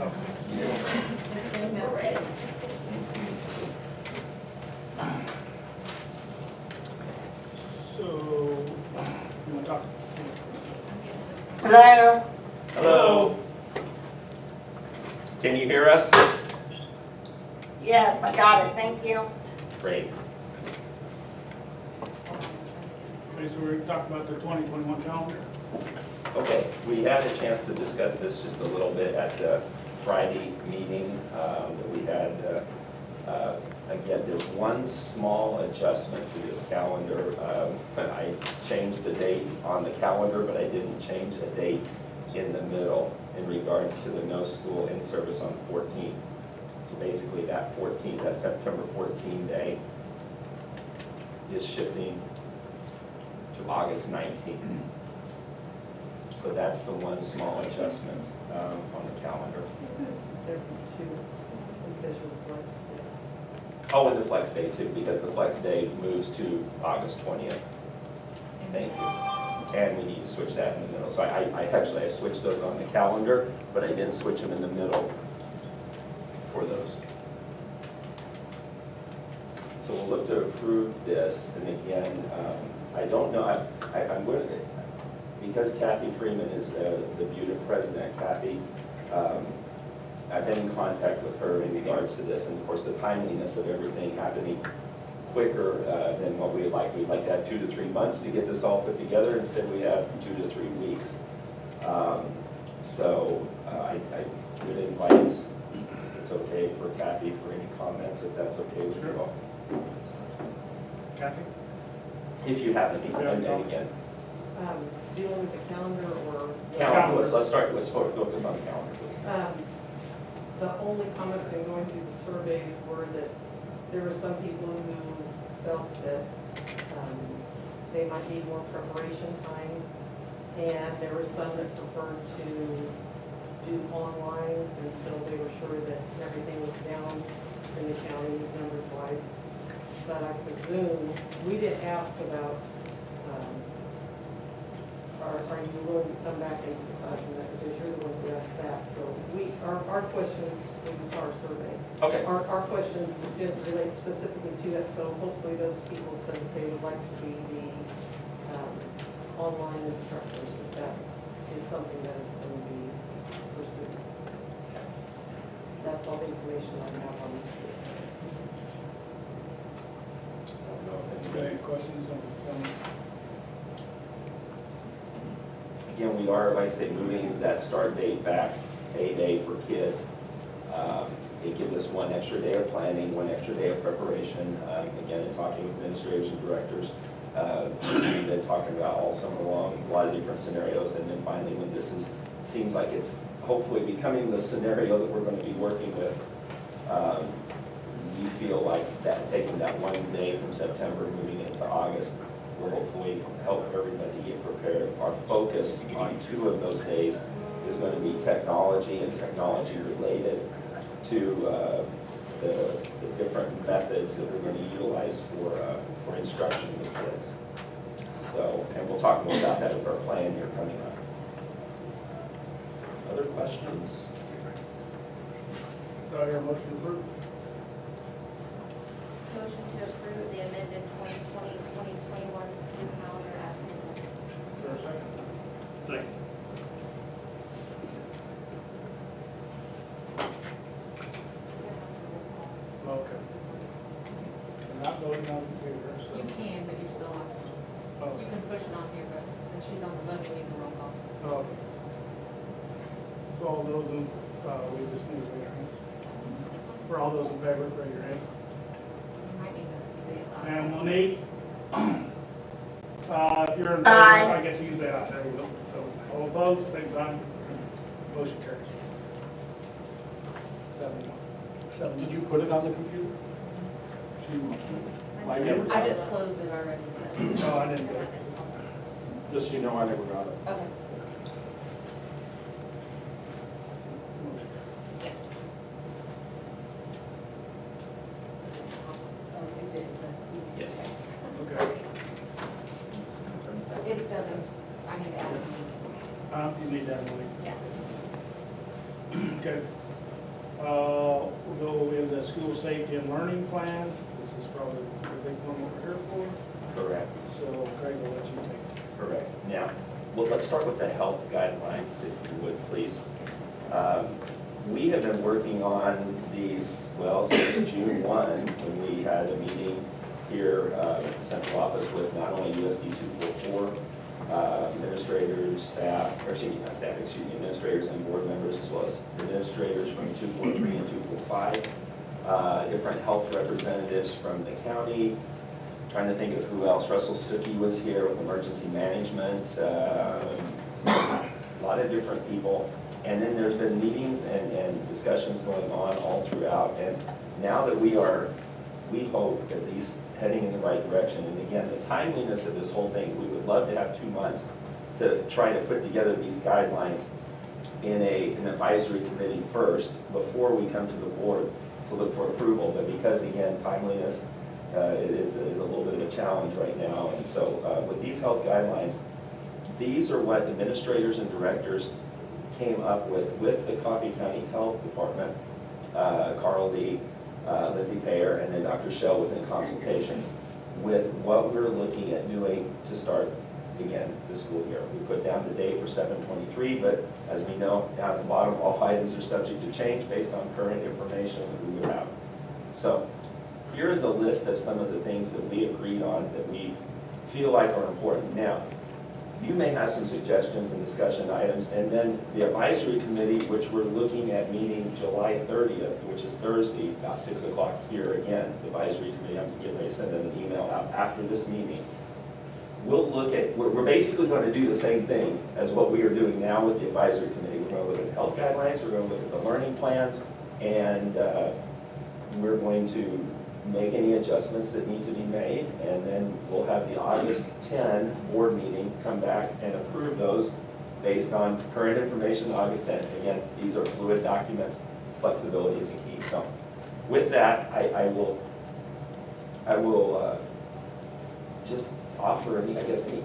So, you want to talk? Hello? Hello? Can you hear us? Yes, I got it, thank you. Great. Okay, so we're talking about the 2021 calendar. Okay, we had a chance to discuss this just a little bit at the Friday meeting that we had. Again, there's one small adjustment to this calendar. I changed the date on the calendar, but I didn't change the date in the middle in regards to the no school in service on 14th. So basically that 14th, that September 14 day is shifting to August 19th. So that's the one small adjustment on the calendar. There are two visual flex. Oh, and the flex day too, because the flex day moves to August 20th. Thank you. And we need to switch that in the middle. So I switched those on the calendar, but I didn't switch them in the middle for those. So we'll look to approve this, and again, I don't know, I'm going to, because Kathy Freeman is the Buda president, Kathy, I've been in contact with her in regards to this, and of course the timeliness of everything happening quicker than what we'd like. We'd like to have 2 to 3 months to get this all put together. Instead we have 2 to 3 weeks. So I would invite, if it's okay for Kathy, for any comments, if that's okay with you all. Kathy? If you have any, and then again. Dealing with the calendar or? Calendar, let's focus on the calendar, please. The only comments in going through the surveys were that there were some people who felt that they might need more preparation time, and there were some that preferred to do online until they were sure that everything was down in the county numbers wise. But I presume, we didn't ask about, are you willing to come back into the classroom, because you're the one who asked that. So our questions, we saw our survey. Okay. Our questions didn't relate specifically to it, so hopefully those people said that they would like to be the online instructors, that is something that is going to be pursued. That's all the information I have on this. I don't know if anybody- Any questions on? Again, we are, like I say, moving that start date back a day for kids. It gives us one extra day of planning, one extra day of preparation. Again, in talking with administrators and directors, we've been talking about all summer long, a lot of different scenarios, and then finally when this seems like it's hopefully becoming the scenario that we're going to be working with, we feel like that taking that one day from September, moving into August, will hopefully help everybody get prepared. Our focus on 2 of those days is going to be technology and technology related to the different methods that we're going to utilize for instruction with kids. So, and we'll talk more about that with our plan here coming up. Other questions? Do I hear a motion to approve? Motion to approve the amended 2020-2021 school calendar as presented. Is there a second? Second. Okay. We're not voting on the computer, so. You can, but you still have to. Oh, You can push it on here, but since she's on the vote, we need to roll call. okay. So all those in, we just need to raise your hands. For all those in favor, raise your hand. You might need to say it loud. And Monique, if you're in favor, Aye. I guess you can say aye. There we go. So all opposed, same sign. Motion carries. 7. Did you put it on the computer? I just closed it already. but- No, I didn't. Just so you know, I never got it. Okay. Motion. Oh, it did, but. Yes. Okay. It's done. I need to add it. You need that, Monique. Yeah. Okay. We'll go with the school safety and learning plans. This is probably the big one that we're here for. Correct. So Craig, I'll let you take it. Correct. Now, well, let's start with the health guidelines, if you would, please. We have been working on these, well, since June 1, when we had a meeting here at the central office with not only USD 244 administrators, staff, or excuse me, not staff, excuse me, administrators and board members, as well as administrators from 243 and 245, different health representatives from the county. Trying to think of who else. Russell Stuckey was here with emergency management. A lot of different people. And then there's been meetings and discussions going on all throughout. And now that we hope at least heading in the right direction. And again, the timeliness of this whole thing, we would love to have 2 months to try to put together these guidelines in an advisory committee first before we come to the board to look for approval. But because again, timeliness, it is a little bit of a challenge right now. And so with these health guidelines, these are what administrators and directors came up with the Coffee County Health Department. Carl Lee, Lindsay Payer, and then Dr. Shell was in consultation with what we're looking at doing to start again this school year. We put down the date for 7/23, but as we know, down at the bottom, all items are subject to change based on current information that we would have. So here is a list of some of the things that we agreed on that we feel like are important. Now, you may have some suggestions and discussion items, and then the advisory committee, which we're looking at meeting July 30th, which is Thursday, about 6 o'clock here again. The advisory committee, I'm getting ready to send them an email out after this meeting. We'll look at, we're basically going to do the same thing as what we are doing now with the advisory committee. We're going to look at the health guidelines, we're going to look at the learning plans, and we're going to make any adjustments that need to be made, and then we'll have the August 10 board meeting come back and approve those based on current information August 10th. Again, these are fluid documents, flexibility is a key. So with that, I will just offer any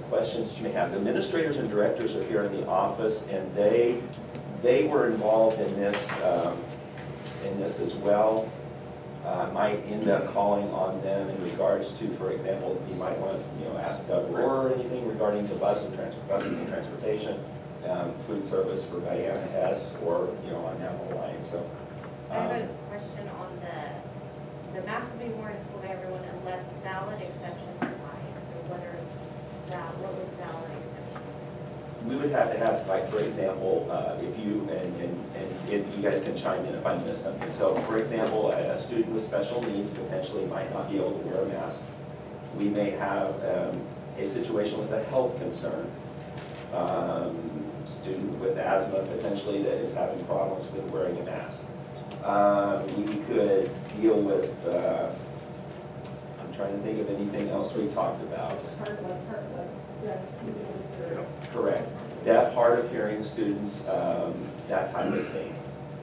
questions that you may have. The administrators and directors are here in the office, and they were involved in this as well. Might end up calling on them in regards to, for example, you might want to ask Doug Rohr or anything regarding to buses and transportation, food service for Diana Hess, or on down the line. So I have a question on the mask will be worn in school by everyone unless valid exceptions apply. So what would valid exceptions? we would have to have, like, for example, if you, and if you guys can chime in if I miss something. So, for example, a student with special needs potentially might not be able to wear a mask. We may have a situation with a health concern. Student with asthma potentially that is having problems with wearing a mask. We could deal with, I'm trying to think of anything else we talked about. Correct. Deaf, hard of hearing students, that type of thing.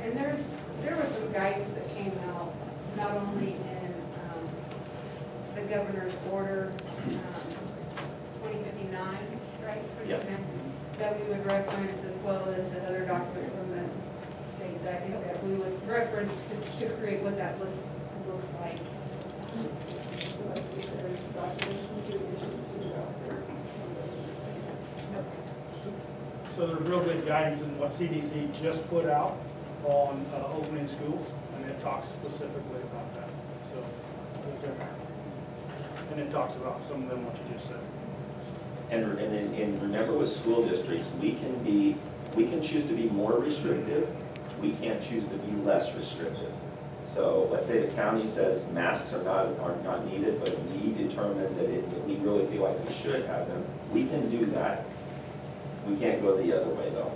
And there was some guidance that came out, not only in the governor's order 2059, right? Yes. That we would reference, as well as the other document from the state, I think that we would reference to create what that list looks like. So there's real good guidance in what CDC just put out on opening schools, and it talks specifically about that. So it's in there. And it talks about some of them, what you just said. And remember, with school districts, we can choose to be more restrictive. We can't choose to be less restrictive. So let's say the county says masks are not needed, but we determine that we really feel like we should have them. We can do that. We can't go the other way, though.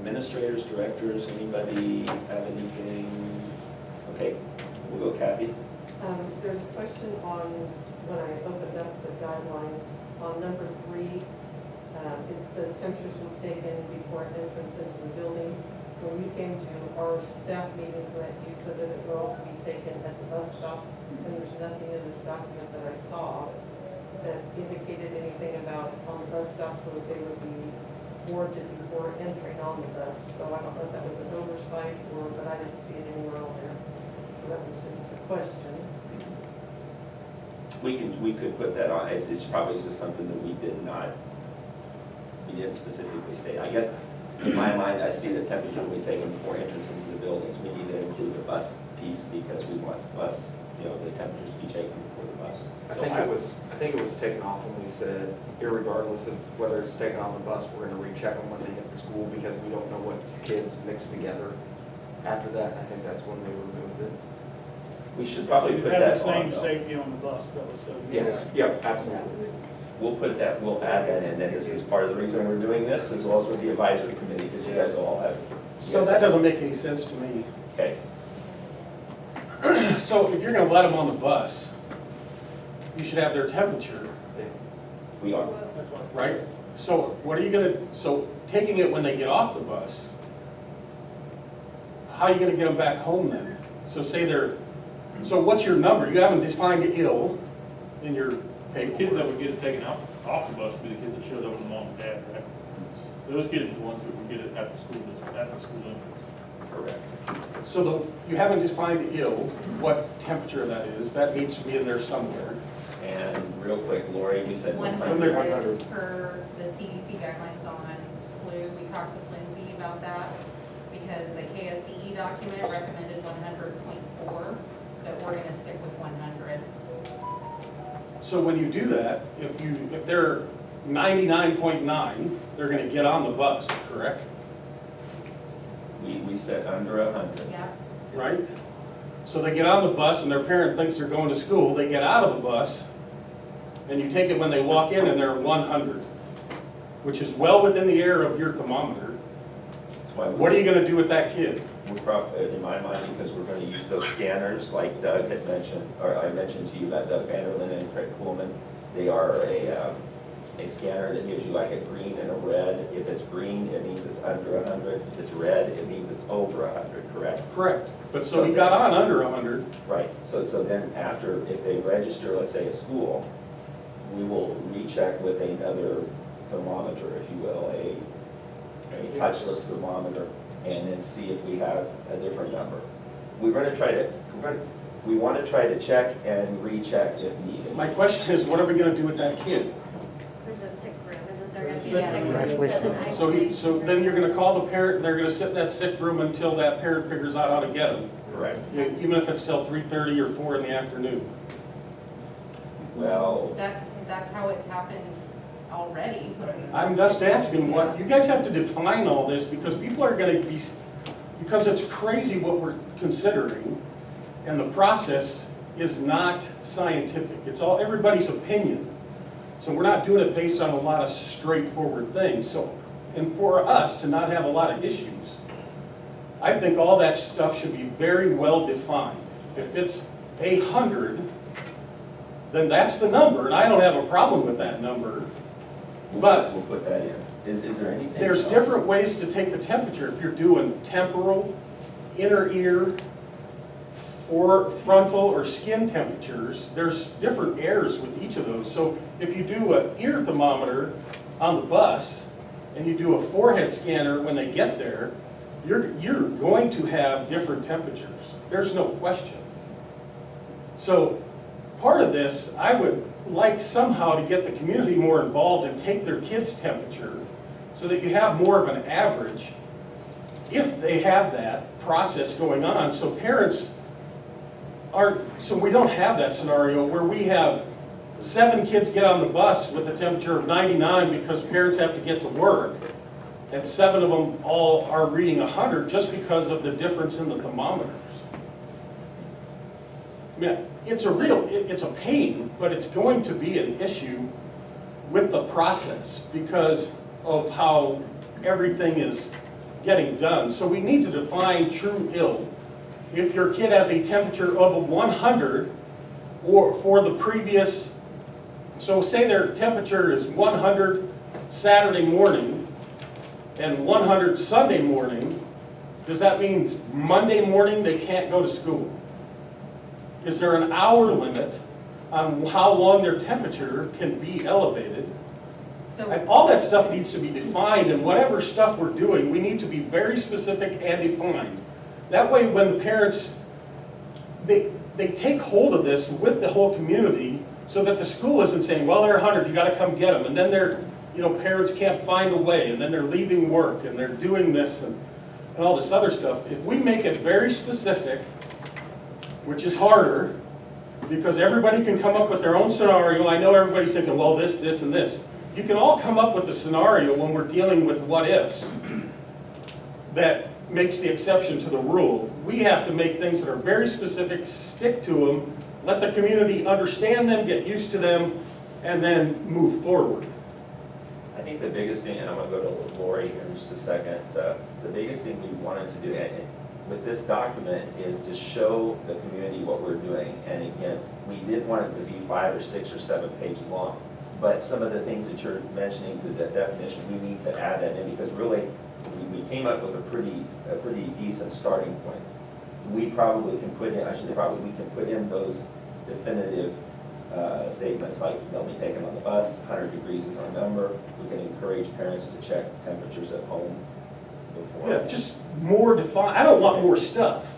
Administrators, directors, anybody have anything? Okay, we'll go Kathy. There's a question on, when I opened up the guidelines, on number 3, it says temperatures will be taken before entrance into the building. When we came to our staff meetings, that you said that it will also be taken at the bus stops, and there's nothing in this document that I saw that indicated anything about on the bus stops, so that they would be warranted before entering on the bus. So I don't know if that was an website, but I didn't see it anywhere on there. So that was just a question. We could put that on, it's probably just something that we didn't specifically state. I guess, in my mind, I see the temperature we take before entrance into the buildings. We need to include the bus piece because we want bus, the temperatures to be taken before the bus. I think it was taken off when we said, irregardless of whether it's taken on the bus, we're gonna recheck them when they hit the school because we don't know what kids mix together. After that, I think that's when we removed it. We should probably You put have that the same on, though. safety on the bus though, so. Yes, yep, absolutely. We'll add that in, and this is part of the reason we're doing this, as well as with the advisory committee, because you guys all have. So that doesn't make any sense to me. Okay, So if you're gonna let them on the bus, you should have their temperature, we are. That's why. right? So what are you gonna, so taking it when they get off the bus, how are you gonna get them back home then? So say they're, so what's your number? You haven't defined ill in your The kids that would get it taken off the bus would be the kids that showed up with mom and dad, right? Those kids are the ones that would get it at the school entrance. Correct. So you haven't defined ill, what temperature that is, that needs to be in there somewhere. And real quick, Lori, you said 100 100. per the CDC guidelines on flu. We talked with Lindsay about that because the KSDE document recommended 100.4, but we're gonna stick with 100. So when you do that, if they're 99.9, they're gonna get on the bus, correct? We said under 100. Yeah. Right? So they get on the bus and their parent thinks they're going to school, they get out of the bus, and you take it when they walk in and they're 100, which is well within the air of your thermometer. That's why What are you gonna do with that kid? we're probably, in my mind, because we're gonna use those scanners like Doug had mentioned, or I mentioned to you about Doug Vanderlyn and Craig Coolman. They are a scanner that gives you like a green and a red. If it's green, it means it's under 100. If it's red, it means it's over 100, correct? Correct. But so he got on under 100, Right, so then after, if they register, let's say, a school, we will recheck with another thermometer, if you will, a touchless thermometer, and then see if we have a different number. We want to try to check and recheck if needed. my question is, what are we gonna do with that kid? There's a sick room, isn't there gonna be There's a sick room? So then you're gonna call the parent, and they're gonna sit in that sick room until that parent figures out how to get him, Correct. even if it's till 3:30 or 4 in the afternoon. Well, That's how it's happened already. I'm just asking what, you guys have to define all this because people are gonna be, because it's crazy what we're considering and the process is not scientific. It's all everybody's opinion. So we're not doing it based on a lot of straightforward things. So, and for us to not have a lot of issues, I think all that stuff should be very well defined. If it's 100, then that's the number, and I don't have a problem with that number. But we'll put that in. Is there anything there's else? different ways to take the temperature. If you're doing temporal, inner ear, or frontal or skin temperatures, there's different airs with each of those. So if you do an ear thermometer on the bus and you do a forehead scanner when they get there, you're going to have different temperatures. There's no question. So part of this, I would like somehow to get the community more involved and take their kids' temperature so that you have more of an average if they have that process going on. So parents so we don't have that scenario where we have 7 kids get on the bus with a temperature of 99 because parents have to get to work, and 7 of them all are reading 100 just because of the difference in the thermometers. I mean, it's a pain, but it's going to be an issue with the process because of how everything is getting done. So we need to define true ill. If your kid has a temperature of a 100 or for the previous, so say their temperature is 100 Saturday morning and 100 Sunday morning, does that mean Monday morning they can't go to school? Is there an hour limit on how long their temperature can be elevated? And all that stuff needs to be defined, and whatever stuff we're doing, we need to be very specific and defined. That way, when the parents, they take hold of this with the whole community, so that the school isn't saying, well, they're 100, you gotta come get them, and then parents can't find a way, and then they're leaving work, and they're doing this, and all this other stuff. If we make it very specific, which is harder, because everybody can come up with their own scenario. I know everybody's thinking, well, this, and this. You can all come up with a scenario when we're dealing with what ifs that makes the exception to the rule. We have to make things that are very specific, stick to them, let the community understand them, get used to them, and then move forward. I think the biggest thing, and I'm gonna go to Lori in just a second, the biggest thing we wanted to do with this document is to show the community what we're doing. And again, we didn't want it to be 5 or 6 or 7 pages long, but some of the things that you're mentioning to the definition, we need to add that in, because really, we came up with a pretty decent starting point. We probably can put in, we can put in those definitive statements like they'll be taken on the bus, 100 degrees is our number. We can encourage parents to check temperatures at home before. Yeah, just more defined. I don't want more stuff.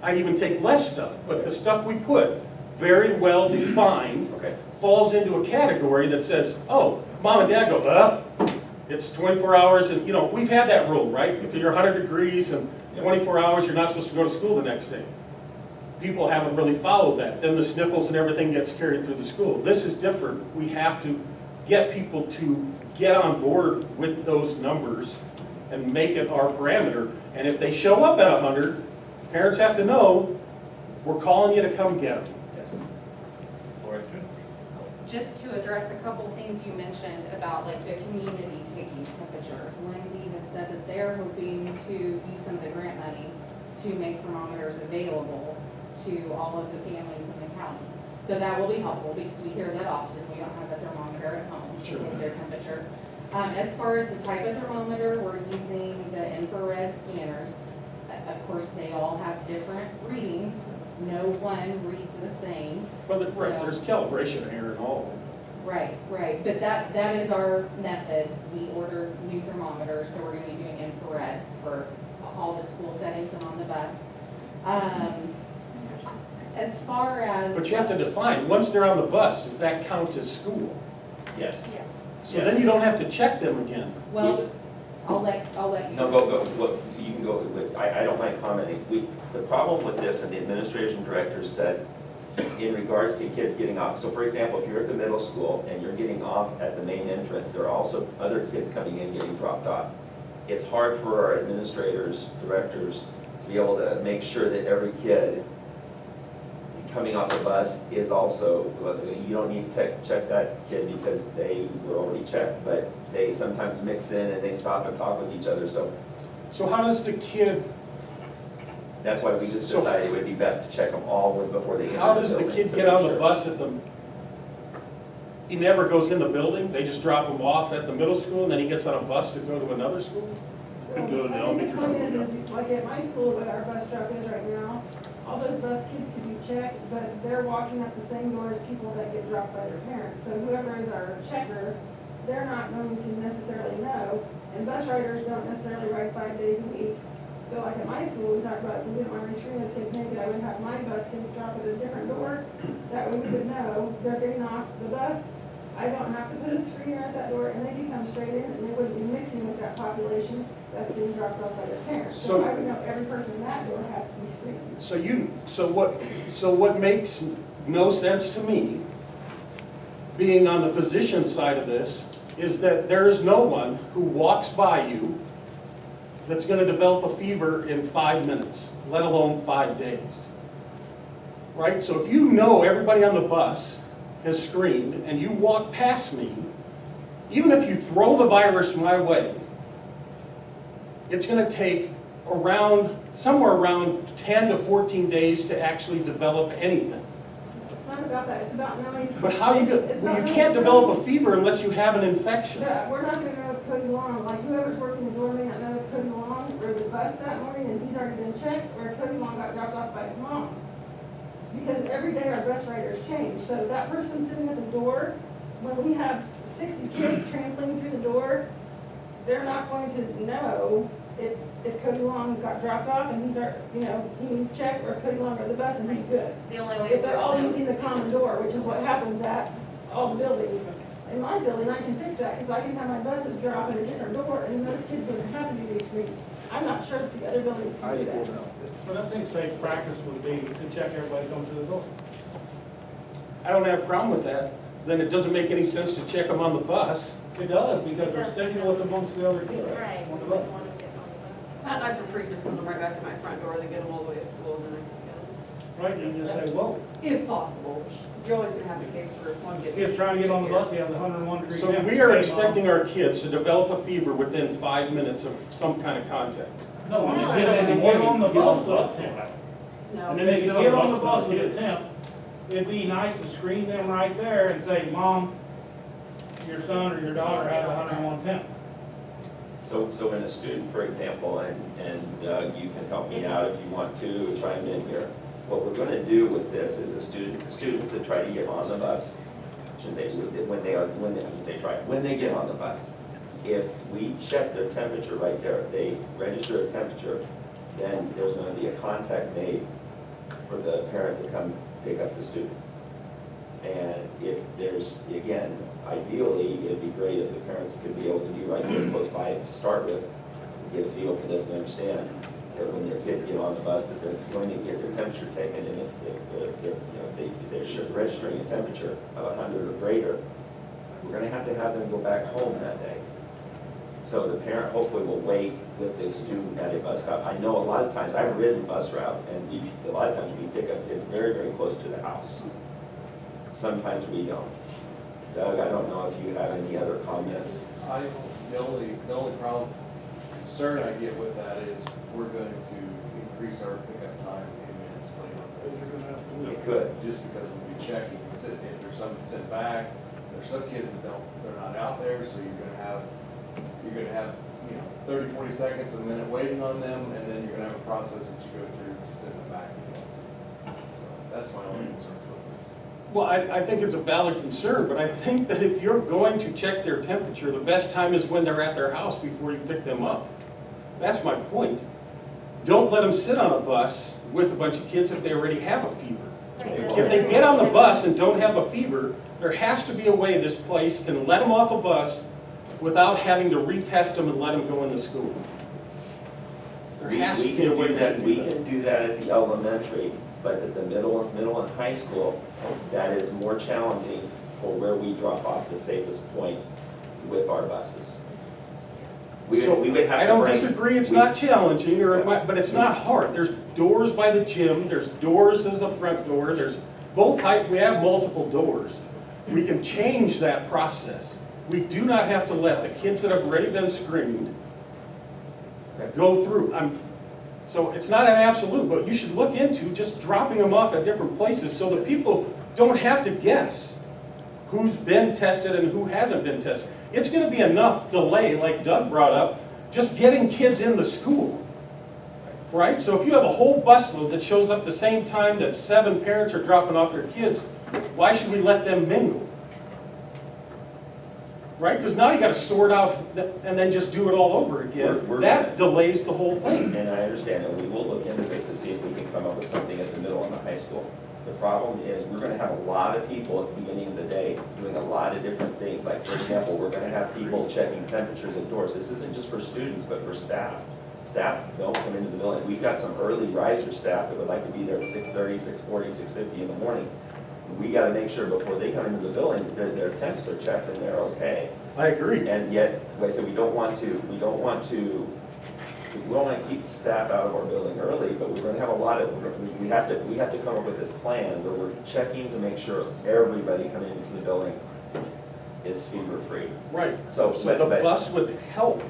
I'd even take less stuff, but the stuff we put, very well defined, Okay. falls into a category that says, oh, mom and dad go, it's 24 hours, and we've had that rule, right? If you're 100 degrees and 24 hours, you're not supposed to go to school the next day. People haven't really followed that. Then the sniffles and everything gets carried through the school. This is different. We have to get people to get on board with those numbers and make it our parameter. And if they show up at 100, parents have to know, we're calling you to come get them. Yes. Lori? Just to address a couple things you mentioned about like the community taking temperatures. Lindsay even said that they're hoping to use some of the grant money to make thermometers available to all of the families in the county. So that will be helpful because we hear that often. We don't have a thermometer at home to take their temperature. As far as the type of thermometer, we're using the infrared scanners. Of course, they all have different readings. No one reads the same. Well, there's calibration error in all of them. Right. But that is our method. We order new thermometers, so we're going to be doing infrared for all the school settings and on the bus. As far as... But you have to define, once they're on the bus, does that count as school? Yes. So then you don't have to check them again. Well, I'll let you. No, go. Look, you can go. I don't mind commenting. The problem with this, and the administration director said, in regards to kids getting off. So for example, if you're at the middle school and you're getting off at the main entrance, there are also other kids coming in getting dropped off. It's hard for our administrators, directors, to be able to make sure that every kid coming off the bus is also, you don't need to check that kid because they were already checked, but they sometimes mix in and they stop and talk with each other. So how does the kid, that's why we just decided it would be best to check them all before they enter how the does the building kid to get make on the sure. bus at the, he never goes in the building? They just drop him off at the middle school and then he gets on a bus to go to another school? Could go to the I think elementary the point school. is like at my school, where our bus stop is right now, all those bus kids can be checked, but they're walking up the same door as people that get dropped by their parents. So whoever is our checker, they're not going to necessarily know, and bus riders don't necessarily ride 5 days a week. So like at my school, we talked about, we didn't want to screen those kids naked, I would have my bus kids drop at a different door. That way we would know they're getting off the bus. I don't have to put a screener at that door, and they can come straight in, and they wouldn't be mixing with that population that's being dropped off by their parents. So I would know every person in that door has to be screened. So what makes no sense to me, being on the physician side of this, is that there is no one who walks by you that's going to develop a fever in 5 minutes, let alone 5 days. Right? So if you know everybody on the bus is screened and you walk past me, even if you throw the virus my way, it's going to take somewhere around 10 to 14 days to actually develop anything. It's not about that, it's about knowing. But how you can't develop a fever unless you have an infection. Yeah, we're not gonna know if Cody Long, like whoever's working the door may not know if Cody Long rode the bus that morning and he's already been checked, or if Cody Long got dropped off by his mom. Because every day our bus riders change, so that person sitting at the door, when we have 60 kids trampling through the door, they're not going to know if Cody Long got dropped off and he's, he needs check, or Cody Long got the bus and he's good. The only way. If they're all using the common door, which is what happens at all the buildings. In my building, I can fix that, because I can have my buses drop at a different door, and those kids don't have to do these screens. I'm not sure if the other buildings can do that. But I think safe practice would be to check everybody comes to the door. I don't have a problem with that. Then it doesn't make any sense to check them on the bus. It does, because they're sitting with amongst the other kids. Right. On the We bus. want to get on the bus. I prefer just send them right back to my front door, they get them all the way to school, and then I can get them. Right, you just say, whoa, If possible, you're always gonna have a case where if one gets. kids trying to get on the gets bus, he has a 101 degree So temperature. we are Hey, Mom. expecting our kids to develop a fever within 5 minutes of some kind of contact. No, I'm No, saying they they don't get want on the to get bus on the with bus, a temp. No. And then they sit get on the with bus with a kids. temp. It'd be nice to screen them right there and say, Mom, your son or your daughter has a 101 temp. So when a student, for example, and Doug, you can help me out if you want to chime in here. What we're gonna do with this is students that try to get on the bus, I shouldn't say when they get on the bus, if we check their temperature right there, they register a temperature, then there's gonna be a contact made for the parent to come pick up the student. And if there's, again, ideally, it'd be great if the parents could be able to be right there close by to start with, get a feel for this and understand that when their kids get on the bus, that they're going to get their temperature taken, and if they're registering a temperature of 100 or greater, we're gonna have them go back home that day. So the parent hopefully will wait with the student at a bus stop. I know a lot of times, I've ridden bus routes, and a lot of times we pick up kids very, very close to the house. Sometimes we don't. Doug, I don't know if you have any other comments. The only problem, concern I get with that is we're going to increase our pickup time immensely on this. It could. Just because we'll be checking, if there's something sent back, there's some kids that they're not out there, so you're gonna have, 30, 40 seconds, a minute waiting on them, and then you're gonna have a process that you go through to send them back again. So that's my only concern with this. Well, I think it's a valid concern, but I think that if you're going to check their temperature, the best time is when they're at their house before you pick them up. That's my point. Don't let them sit on a bus with a bunch of kids if they already have a fever. Right, If that's they what get on the I'm bus and don't have a fever, there has to be a way this place can let them off a bus without having to retest them and let them go into school. There has to We be can a way do that, to we do that. can do that at the elementary, but at the middle and high school, that is more challenging for where we drop off the safest point with our buses. We So, would have to I don't bring- disagree, it's we- not challenging, but it's not hard. There's doors by the gym, there's doors as a front door, there's both height, we have multiple doors. We can change that process. We do not have to let the kids that have already been screened go through. So it's not an absolute, but you should look into just dropping them off at different places so that people don't have to guess who's been tested and who hasn't been tested. It's gonna be enough delay, like Doug brought up, just getting kids in the school. Right? So if you have a whole busload that shows up the same time that 7 parents are dropping off their kids, why should we let them mingle? Right? Because now you gotta sort out and then just do it all over again. We're That delays the whole thing. And I understand that we will look into this to see if we can come up with something at the middle and the high school. The problem is, we're gonna have a lot of people at the beginning of the day doing a lot of different things. Like, for example, we're gonna have people checking temperatures at doors. This isn't just for students, but for staff. Staff don't come into the building. We've got some early riser staff that would like to be there at 6:30, 6:40, 6:50 in the morning. We gotta make sure before they come into the building, their temps are checked and they're okay. I agree. And yet, like I said, we don't want to keep staff out of our building early, but we're gonna have a lot of, we have to come up with this plan where we're checking to make sure everybody coming into the building is fever-free. Right. So, So the bus would help.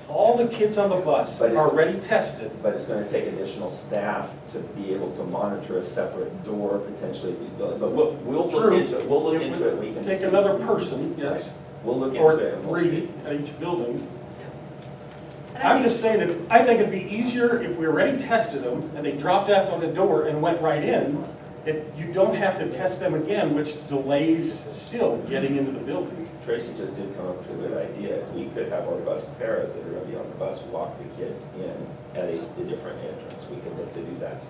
All the kids on the bus But it's- are already tested. But it's gonna take additional staff to be able to monitor a separate door potentially at these buildings. But we'll look True. into it, we'll look It into would it, we can Take see. another person, yes, Right. We'll look or into it and we'll 3 see. at each building. And I I'm think- just saying that I think it'd be easier if we already tested them and they dropped off on the door and went right in, You don't have to test them again, which delays still getting into the building. Tracy just did come up with a good idea. We could have our bus paras that are gonna be on the bus walk the kids in at a different entrance. We could look to do that.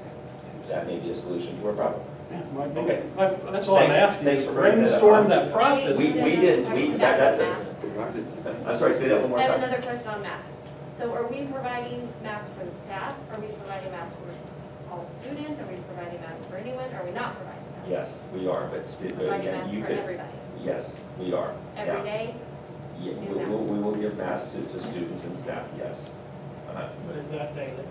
That may be a solution to our problem. Yeah, might be. Okay. That's all I'm Thanks. asking. Thanks for bringing that up. Brainstorm that process. We did, that's it. I'm sorry, say that one more I have time. another question on masks. So are we providing masks for the staff? Are we providing masks for all students? Are we providing masks for anyone? Are we not providing masks? Yes, we are, but Providing again, masks you for could, everybody, yes, we are. every Yeah. day? Yeah, we will give masks to students and staff, yes. But is that daily?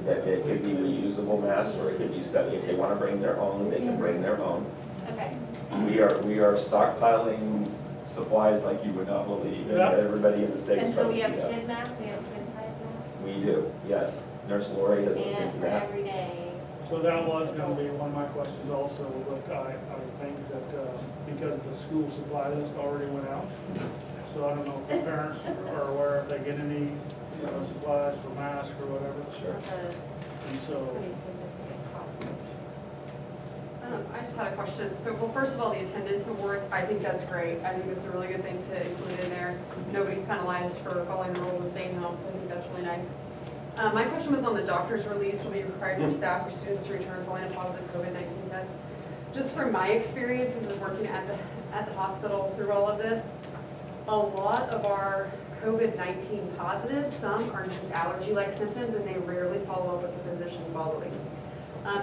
That it could be reusable masks, or it could be stuff, if they want to bring their own, they can bring their own. Okay. We are stockpiling supplies like you would not believe, and Yeah. everybody in the state is And so trying we to have do that. kid masks, we have kid size masks? We do, yes. Nurse Lori has looked And into for that. every day? So that was gonna be one of my questions also, but I think that, because the school supply list already went out, so I don't know if the parents are aware if they get any, supplies for masks or whatever. Sure. And so, Pretty significant cost. I just had a question. So, well, first of all, the attendance awards, I think that's great. I think it's a really good thing to include in there. Nobody's penalized for following the rules and staying home, so I think that's really nice. My question was on the doctor's release will be required for staff or students to return following a positive COVID-19 test. Just from my experiences of working at the hospital through all of this, a lot of our COVID-19 positives, some are just allergy-like symptoms and they rarely follow up with a physician following.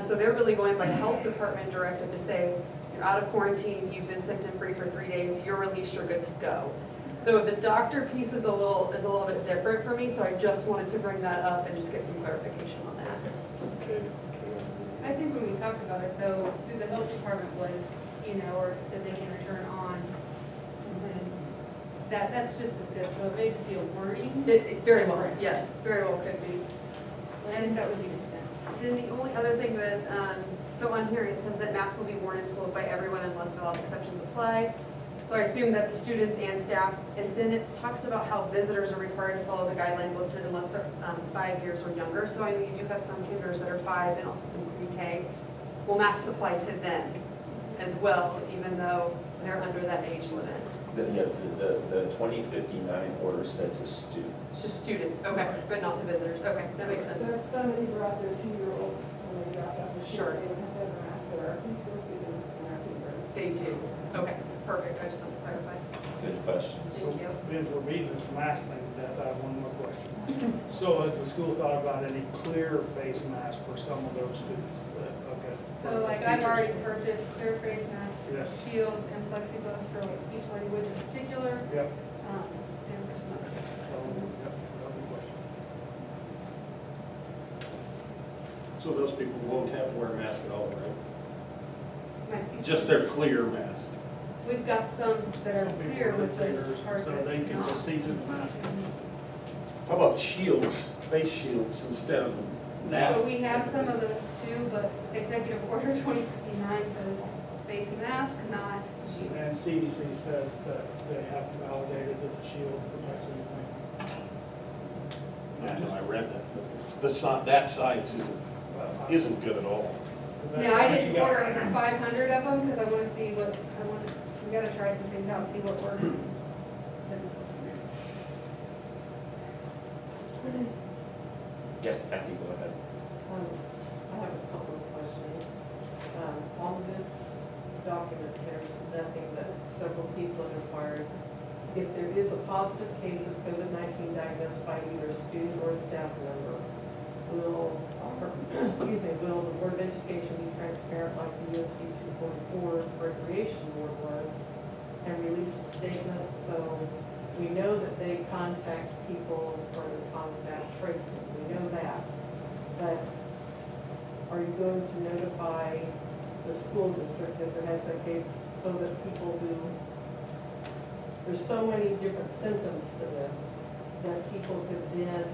So they're really going by health department directive to say, you're out of quarantine, you've been symptom-free for 3 days, you're released, you're good to go. So the doctor piece is a little bit different for me, so I just wanted to bring that up and just get some clarification on that. I think when we talked about it though, through the health department was, or said they can return on. And that's just as good, so it may just be a wording. It very well, yes, very well could be. I think that would be good. Then the only other thing that, so on here, it says that masks will be worn in schools by everyone unless valid exceptions apply. So I assume that's students and staff. And then it talks about how visitors are required to follow the guidelines listed unless they're 5 years or younger. So I know you do have some kinders that are 5 and also some pre-K. Will masks apply to them as well, even though they're under that age limit? The 2059 order said to students. Just students, okay, but not to visitors. Okay, that makes sense. So if somebody brought their 2-year-old when they dropped out of the Sure. they would have to have a mask, but our preschool students and our kindergarten. They do. Okay, perfect. I just wanted to clarify. Good questions. Thank you. since we're beating this mask thing to death, I have one more question. So has the school thought about any clear face masks for some of those students that, okay? So like I've already purchased clear face masks, Yes. shields, and plexiglass for like speech language in particular, Yep. and for some other stuff. So, yep, that'll be a question. So those people won't have to wear a mask at all, right? My speech Just their clear mask. We've got some that are Some people clear wear with the clears part so that's they can not. just see through the mask. How about shields, face shields instead of that? So we have some of those too, but Executive Order 2059 says face mask, not shield. And CDC says that they have validated that the shield protects anything. I know, I read that, but it's that size isn't good at all. So that's Yeah, I what you didn't got order right now. 500 of them because I want to see we got to try some things out, see what works. Yes, Kathy, go ahead. I have a couple of questions. On this document, there's nothing that several people have inquired. If there is a positive case of COVID-19 diagnosed by either a student or a staff member, will the Board of Education be transparent like the USD 2.4 Recreation Board was and release a statement so we know that they contact people for the contact tracing, we know that. But are you going to notify the school district if there has been a case so that people who, there's so many different symptoms to this, that people could then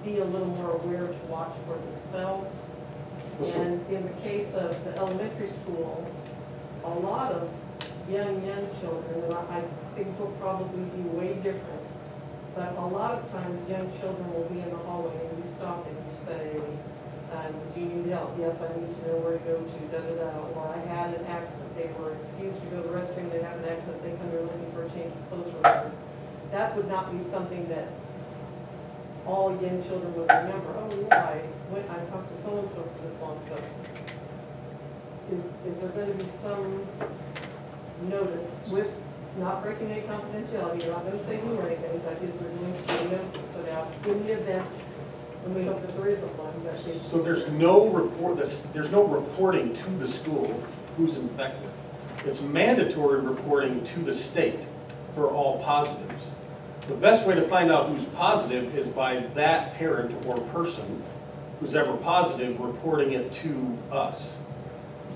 be a little more aware to watch for themselves? And in the case of the elementary school, a lot of young children, and I things will probably be way different, but a lot of times young children will be in the hallway and you stop and you say, do you need help? out, yes, I need to know where to go to, da-da-da, or I had an accident, they were excused to go to the restroom, they have an accident, they come here looking for a change of clothes or whatever. That would not be something that all young children would remember, oh, yeah, I talked to so-and-so for this long, so. Is there gonna be some notice with, not breaking any confidentiality, you're not gonna say who or anything, but is there going to be a notice put out in the event, and we hope that there isn't one, that they. So there's no report, there's no reporting to the school who's infected. It's mandatory reporting to the state for all positives. The best way to find out who's positive is by that parent or person who's ever positive reporting it to us.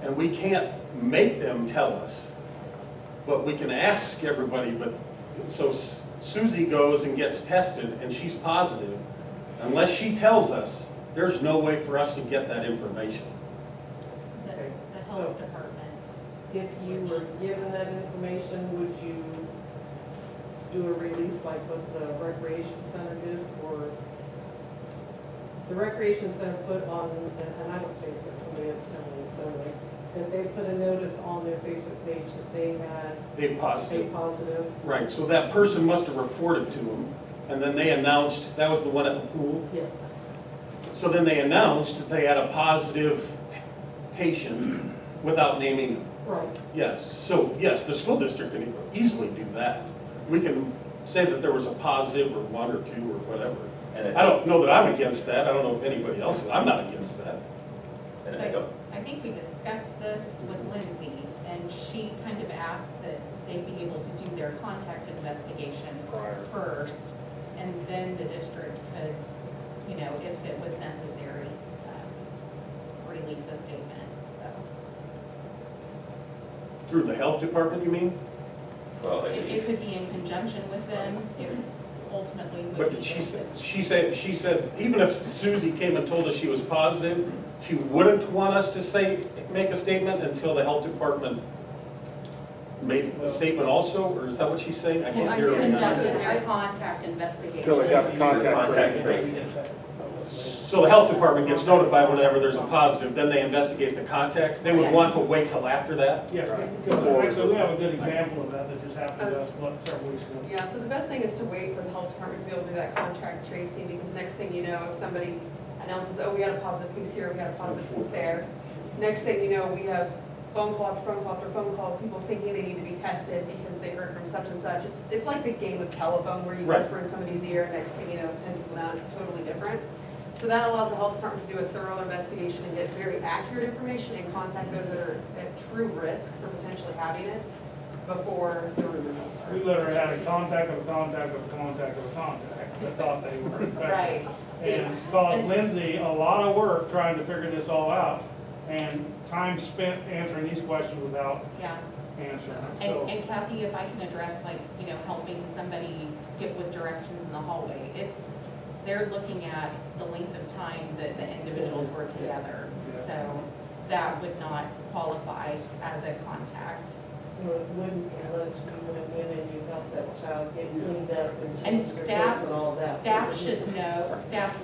And we can't make them tell us, but we can ask everybody. But so Susie goes and gets tested and she's positive. Unless she tells us, there's no way for us to get that information. The health department. If you were given that information, would you do a release like what the recreation center did? Or the recreation center put on, and I don't Facebook, somebody had to tell me, so that they put a notice on their Facebook page that they had They positive. a positive. Right, so that person must have reported to them, and then they announced, that was the one at the pool? Yes. So then they announced that they had a positive patient without naming them. Right. Yes, so yes, the school district can easily do that. We can say that there was a positive or one or two or whatever. And I don't know that I'm against that, I don't know if anybody else is, I'm not against that. And I don't, I think we discussed this with Lindsay, and she kind of asked that they be able to do their contact investigation first, and then the district could, you know, if it was necessary, release a statement, so. Through the health department, you mean? well, It could be in conjunction with them, it ultimately would be. But did she said, even if Susie came and told us she was positive, she wouldn't want us to make a statement until the health department made a statement also, or is that what she's saying? I can't hear her. Conducted their contact investigation. Till they got the contact tracing. So the health department gets notified whenever there's a positive, then they investigate the contacts. They would want to wait till after that? Yes, actually, we have a good example of that just happened to us, several weeks ago. Yeah, so the best thing is to wait for the health department to be able to do that contact tracing, because next thing you know, if somebody announces, oh, we had a positive case here, we had a positive case there, next thing you know, we have phone call after phone call after phone call, people thinking they need to be tested because they heard from such and such. It's like the game of telephone where you Right. whisper in somebody's ear, next thing you know, 10 people now, it's totally different. So that allows the health department to do a thorough investigation and get very accurate information and contact those that are at true risk for potentially having it before the rumor mill starts. We literally had a contact of a contact of a contact of a contact that thought they were infected. Right. And caused Lindsay a lot of work trying to figure this all out, and time spent answering these questions without Yeah. answering. So, And Kathy, if I can address, like, you know, helping somebody get with directions in the hallway, they're looking at the length of time that the individuals were together. So that would not qualify as a contact. No, it wouldn't unless you went in and you helped that child get cleaned up and And changed their staff, clothes and all that. staff should know, staff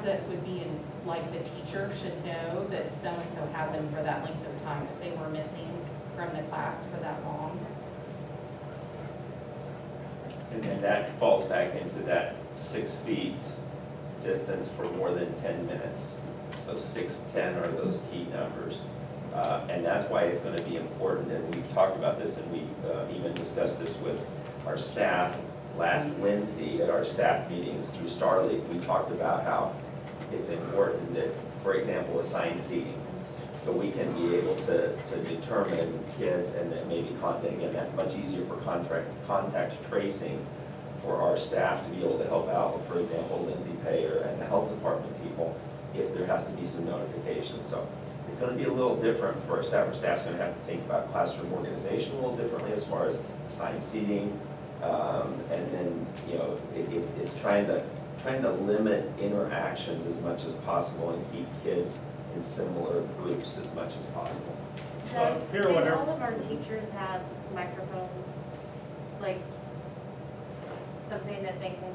that would be in, like the teacher should know that so-and-so had them for that length of time, if they were missing from the class for that long. and then that falls back into that 6 feet distance for more than 10 minutes. So 6, 10 are those key numbers. And that's why it's going to be important, and we've talked about this, and we even discussed this with our staff last Wednesday at our staff meetings through Starleaf. We talked about how it's important that, for example, assigned seating. So we can be able to determine kids, and then maybe contact, again, that's much easier for contact tracing for our staff to be able to help out, for example, Lindsay Payer and the health department people, if there has to be some notification. So it's going to be a little different for our staff. Our staff's going to have to think about classroom organization a little differently as far as assigned seating. And then, you know, it's trying to limit interactions as much as possible and keep kids in similar groups as much as possible. here, Do whatever. all of our teachers have microphones, like something that they can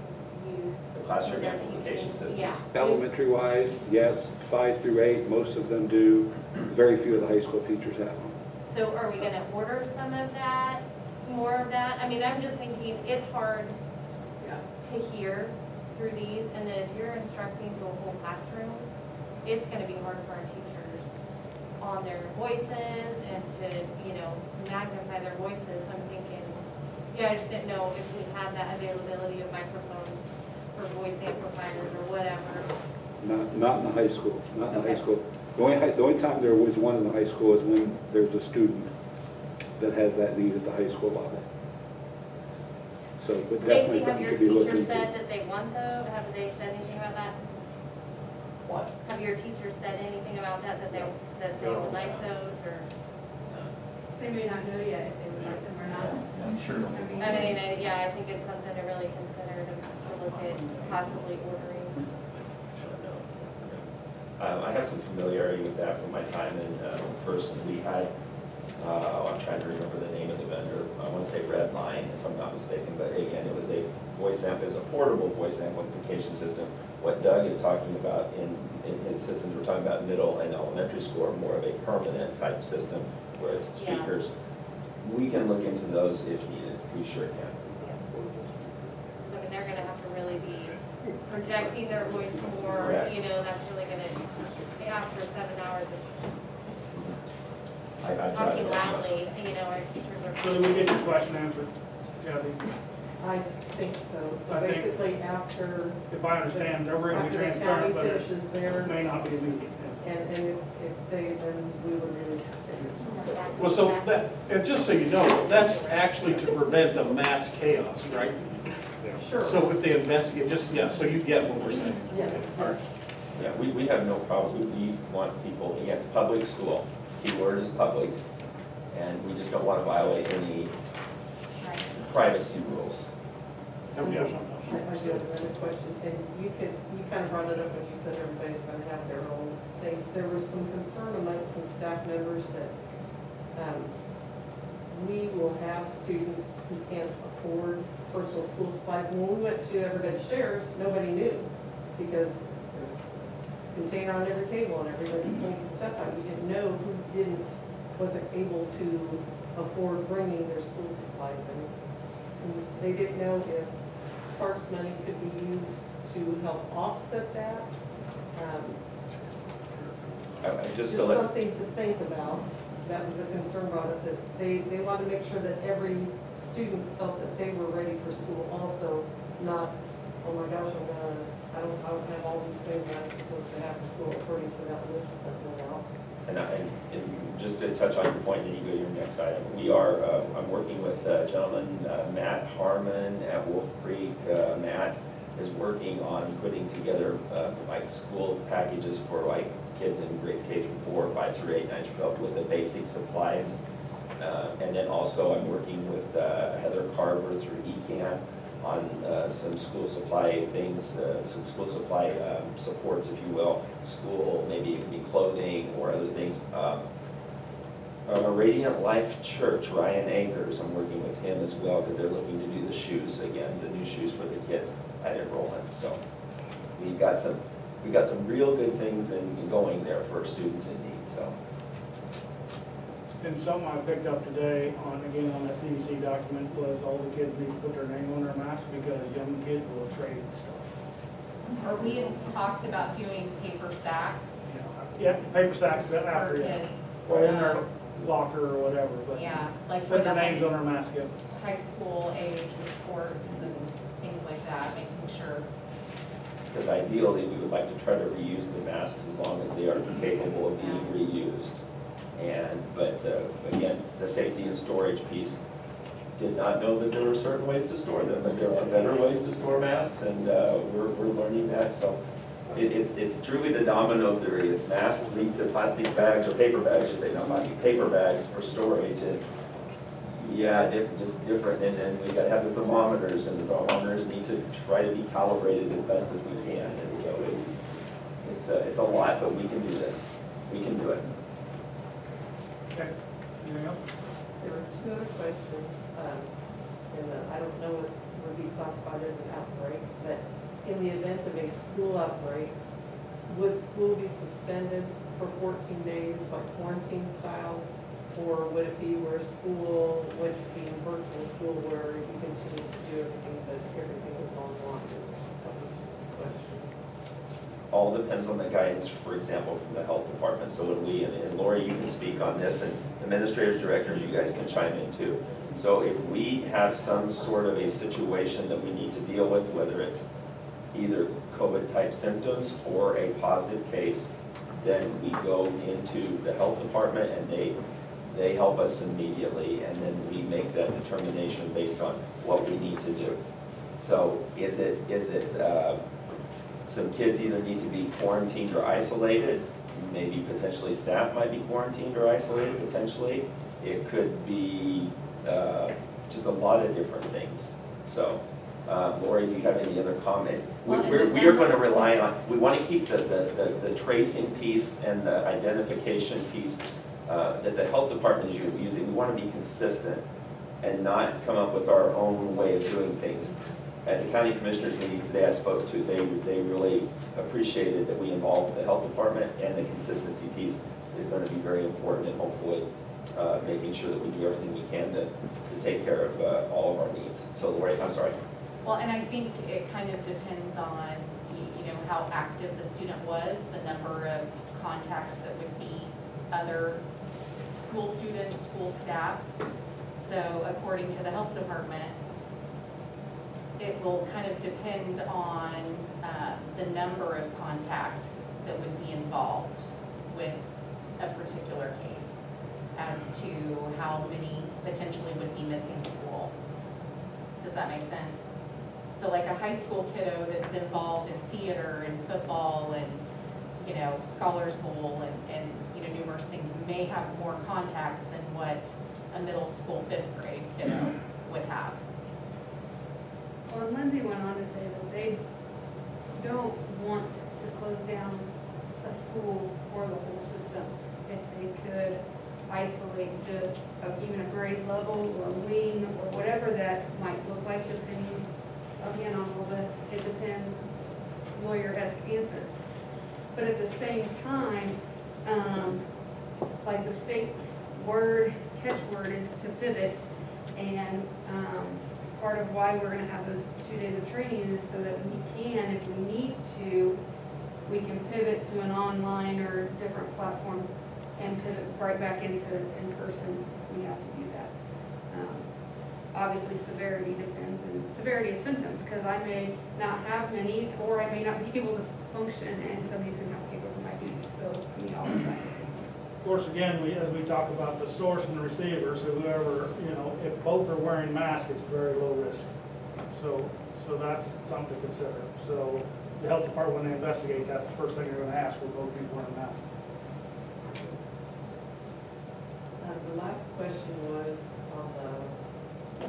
use. The classroom when they're amplification teaching. systems. Yeah. Elementary wise, yes, 5 through 8, most of them do. Very few of the high school teachers have them. So are we gonna order some of that, more of that? I mean, I'm just thinking, it's hard to hear through these, and then if you're instructing to a whole classroom, it's gonna be hard for our teachers on their voices and to, you know, magnify their voices. So I'm thinking, yeah, I just didn't know if we had that availability of microphones or voice amplifiers or whatever. Not in the high school, not in the high Okay. school. The only time there was one in the high school is when there's a student that has that need at the high school level. So, but definitely Stacy, have something your to be looked teachers into. said that they want those? Have they said anything about that? What? Have your teachers said anything about that, that they would like those, or? They may not know yet if they would like them or not. I'm sure. I mean, yeah, I think it's something to really consider to look at possibly ordering. I have some familiarity with that from my time in First, and we had, I'm trying to remember the name of the vendor, I want to say Redline, if I'm not mistaken, but again, it was a portable voice amplification system. What Doug is talking about in his systems, we're talking about middle and elementary school, are more of a permanent type system where it's Yeah. speakers. We can look into those if needed, we sure can. So I mean, they're gonna have to really be projecting their voice more, Correct. you know, that's really gonna, after 7 hours of I talking loudly, you know, our teachers are. So did we get your question answered, Kathy? I think so. So I think- basically after, If I understand, they're going to be after the county transparent, but it finishes there, may not be immediate. Yes. and if they, then we would release the standards. Well, so that, and just so you know, that's actually to prevent a mass chaos, right? Sure. So if they investigate, just, yeah, so you get what we're saying. Yes. All right. Yeah, we have no problem, we want people, again, it's public school, keyword is public, and we just don't want to violate any privacy rules. And we have some- I do have another question, and you kind of brought it up when you said everybody's going to have their own things. There was some concern among some staff members that we will have students who can't afford personal school supplies. When we went to Everybody Shares, nobody knew, because there's a container on every table and everybody taking stuff out. You didn't know who wasn't able to afford bringing their school supplies, and they didn't know if Sparks money could be used to help offset that. Just Just to let, something to think about. That was a concern brought up, that they want to make sure that every student felt that they were ready for school also, not, oh my gosh, I don't have all these things that I'm supposed to have for school according to that list that went out. and just to touch on your point, then you go to your next item. We are, I'm working with a gentleman, Matt Harmon at Wolf Creek. Matt is working on putting together like school packages for like kids in grades K through 4, 5 through 8, 9 through 12 with the basic supplies. And then also I'm working with Heather Carver through ECAN on some school supply things, some school supply supports, if you will. School, maybe it could be clothing or other things. Radiant Life Church, Ryan Akers, I'm working with him as well because they're looking to do the shoes again, the new shoes for the kids at enrollment. So we've got some real good things going there for students in need. So. And something I picked up today on that CDC document was all the kids need to put their name on their mask because young kids will trade stuff. Or we had talked about doing paper sacks Yeah, paper sacks for after, yeah. kids. Or in their locker or whatever, but Yeah, like for put the their names on their mask, yeah. high school age with sports and things like that, making sure. Because ideally, we would like to try to reuse the masks as long as they are capable of being reused. But again, the safety and storage piece, did not know that there were certain ways to store them, but there are better ways to store masks, and we're learning that. So it's truly the domino theory. It's masks lead to plastic bags or paper bags, should they not plastic, paper bags for storage. And yeah, just different. And then we got to have the thermometers, and the thermometers need to try to be calibrated as best as we can. And so it's a lot, but we can do this. We can do it. Okay, anything else? There were two other questions, and I don't know what would be classified as an outbreak, but in the event of a school outbreak, would school be suspended for 14 days, like quarantine style? Or would it be where school would be virtual school where you continue to do everything, but everything was online? That was the question. All depends on the guidance, for example, from the health department. So when we, and Lori, you can speak on this, and administrators, directors, you guys can chime in too. So if we have some sort of a situation that we need to deal with, whether it's either COVID-type symptoms or a positive case, then we go into the health department and they help us immediately, and then we make that determination based on what we need to do. So is it some kids either need to be quarantined or isolated? Maybe potentially staff might be quarantined or isolated, potentially. It could be just a lot of different things. So, Lori, do you have any other comment? We are going to rely on, we want to keep the tracing piece and the identification piece that the health department is using. We want to be consistent and not come up with our own way of doing things. At the county commissioners meeting today I spoke to, they really appreciated that we involved the health department, and the consistency piece is going to be very important, and hopefully making sure that we do everything we can to take care of all of our needs. So Lori, I'm sorry. Well, and I think it kind of depends on, you know, how active the student was, the number of contacts that would be other school students, school staff. So according to the health department, it will kind of depend on the number of contacts that would be involved with a particular case as to how many potentially would be missing school. Does that make sense? So like a high school kiddo that's involved in theater and football and, you know, Scholars Bowl and you know, numerous things may have more contacts than what a middle school 5th grade kiddo would have. Well, and Lindsay went on to say that they don't want to close down a school or the whole system. If they could isolate just even a grade level or a wing or whatever that might look like, depending, again, on all the, it depends, lawyer has to answer. But at the same time, like the state word, catchword is to pivot, and part of why we're gonna have those 2 days of training is so that we can, if we need to, we can pivot to an online or different platform and pivot right back into in-person. We have to do that. Obviously, severity depends, and severity of symptoms, because I may not have many, or I may not be able to function, and somebody's gonna have to take over my duties. So, I mean, all of that. Of course, again, as we talk about the source and the receiver, so whoever, you know, if both are wearing masks, it's very low risk. So that's something to consider. So the health department, when they investigate, that's the first thing they're going to ask, will both be wearing masks. The last question was on the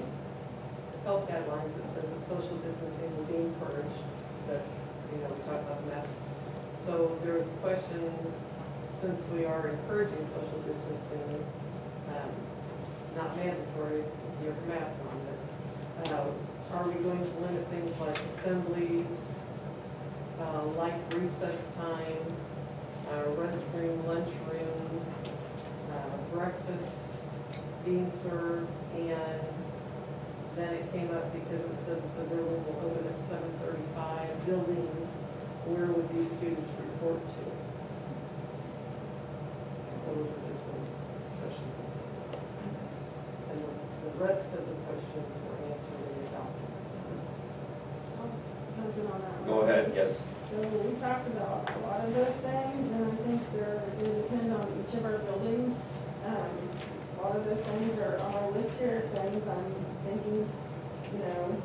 health guidelines. It says that social distancing will be encouraged, but, you know, we talked about masks. So there was a question, since we are encouraging social distancing, not mandatory, you have a mask on, but are we going to limit things like assemblies, like recess time, restroom, lunchroom, breakfast being served? And then it came up because it said that the building will open at 7:35. Buildings, where would these students report to? So those are just some questions. And the rest of the questions were answered in the document. Jumping on that one. Go ahead, yes. So we talked about a lot of those things, and I think they're going to depend on each of our buildings. A lot of those things are on our list here, things I'm thinking, you know,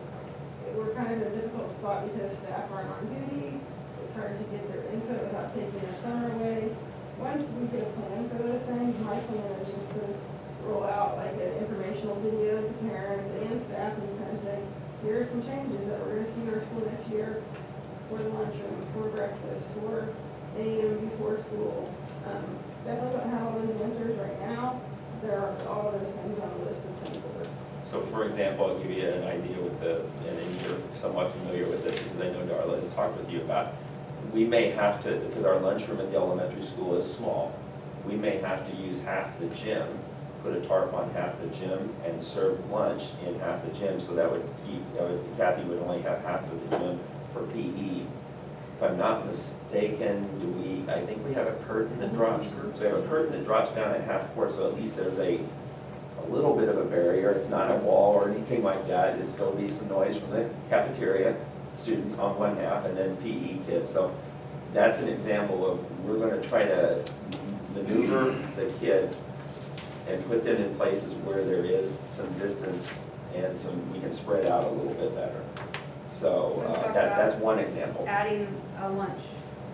we're kind of in a difficult spot because staff aren't on duty. It's hard to get their input without taking their summer away. Once we get a plan for those things, my plan is just to roll out like an informational video to parents and staff and kind of say, here are some changes that we're going to see in our school next year for the lunchroom, for breakfast, for AM before school. Definitely don't have all those answers right now. There are all of those things on the list of things that we're So for example, I'll give you an idea with and you're somewhat familiar with this because I know Darla has talked with you about, we may have to, because our lunchroom at the elementary school is small, we may have to use half the gym, put a tarp on half the gym and serve lunch in half the gym, so that would keep, Kathy would only have half of the gym for PE. If I'm not mistaken, I think we have a curtain that drops, so we have a curtain that drops down at half court, so at least there's a little bit of a barrier. It's not a wall or anything like that. It'd still be some noise from the cafeteria students on one half and then PE kids. So that's an example of, we're gonna try to maneuver the kids and put them in places where there is some distance and we can spread out a little bit better. So that's one example. Adding a lunch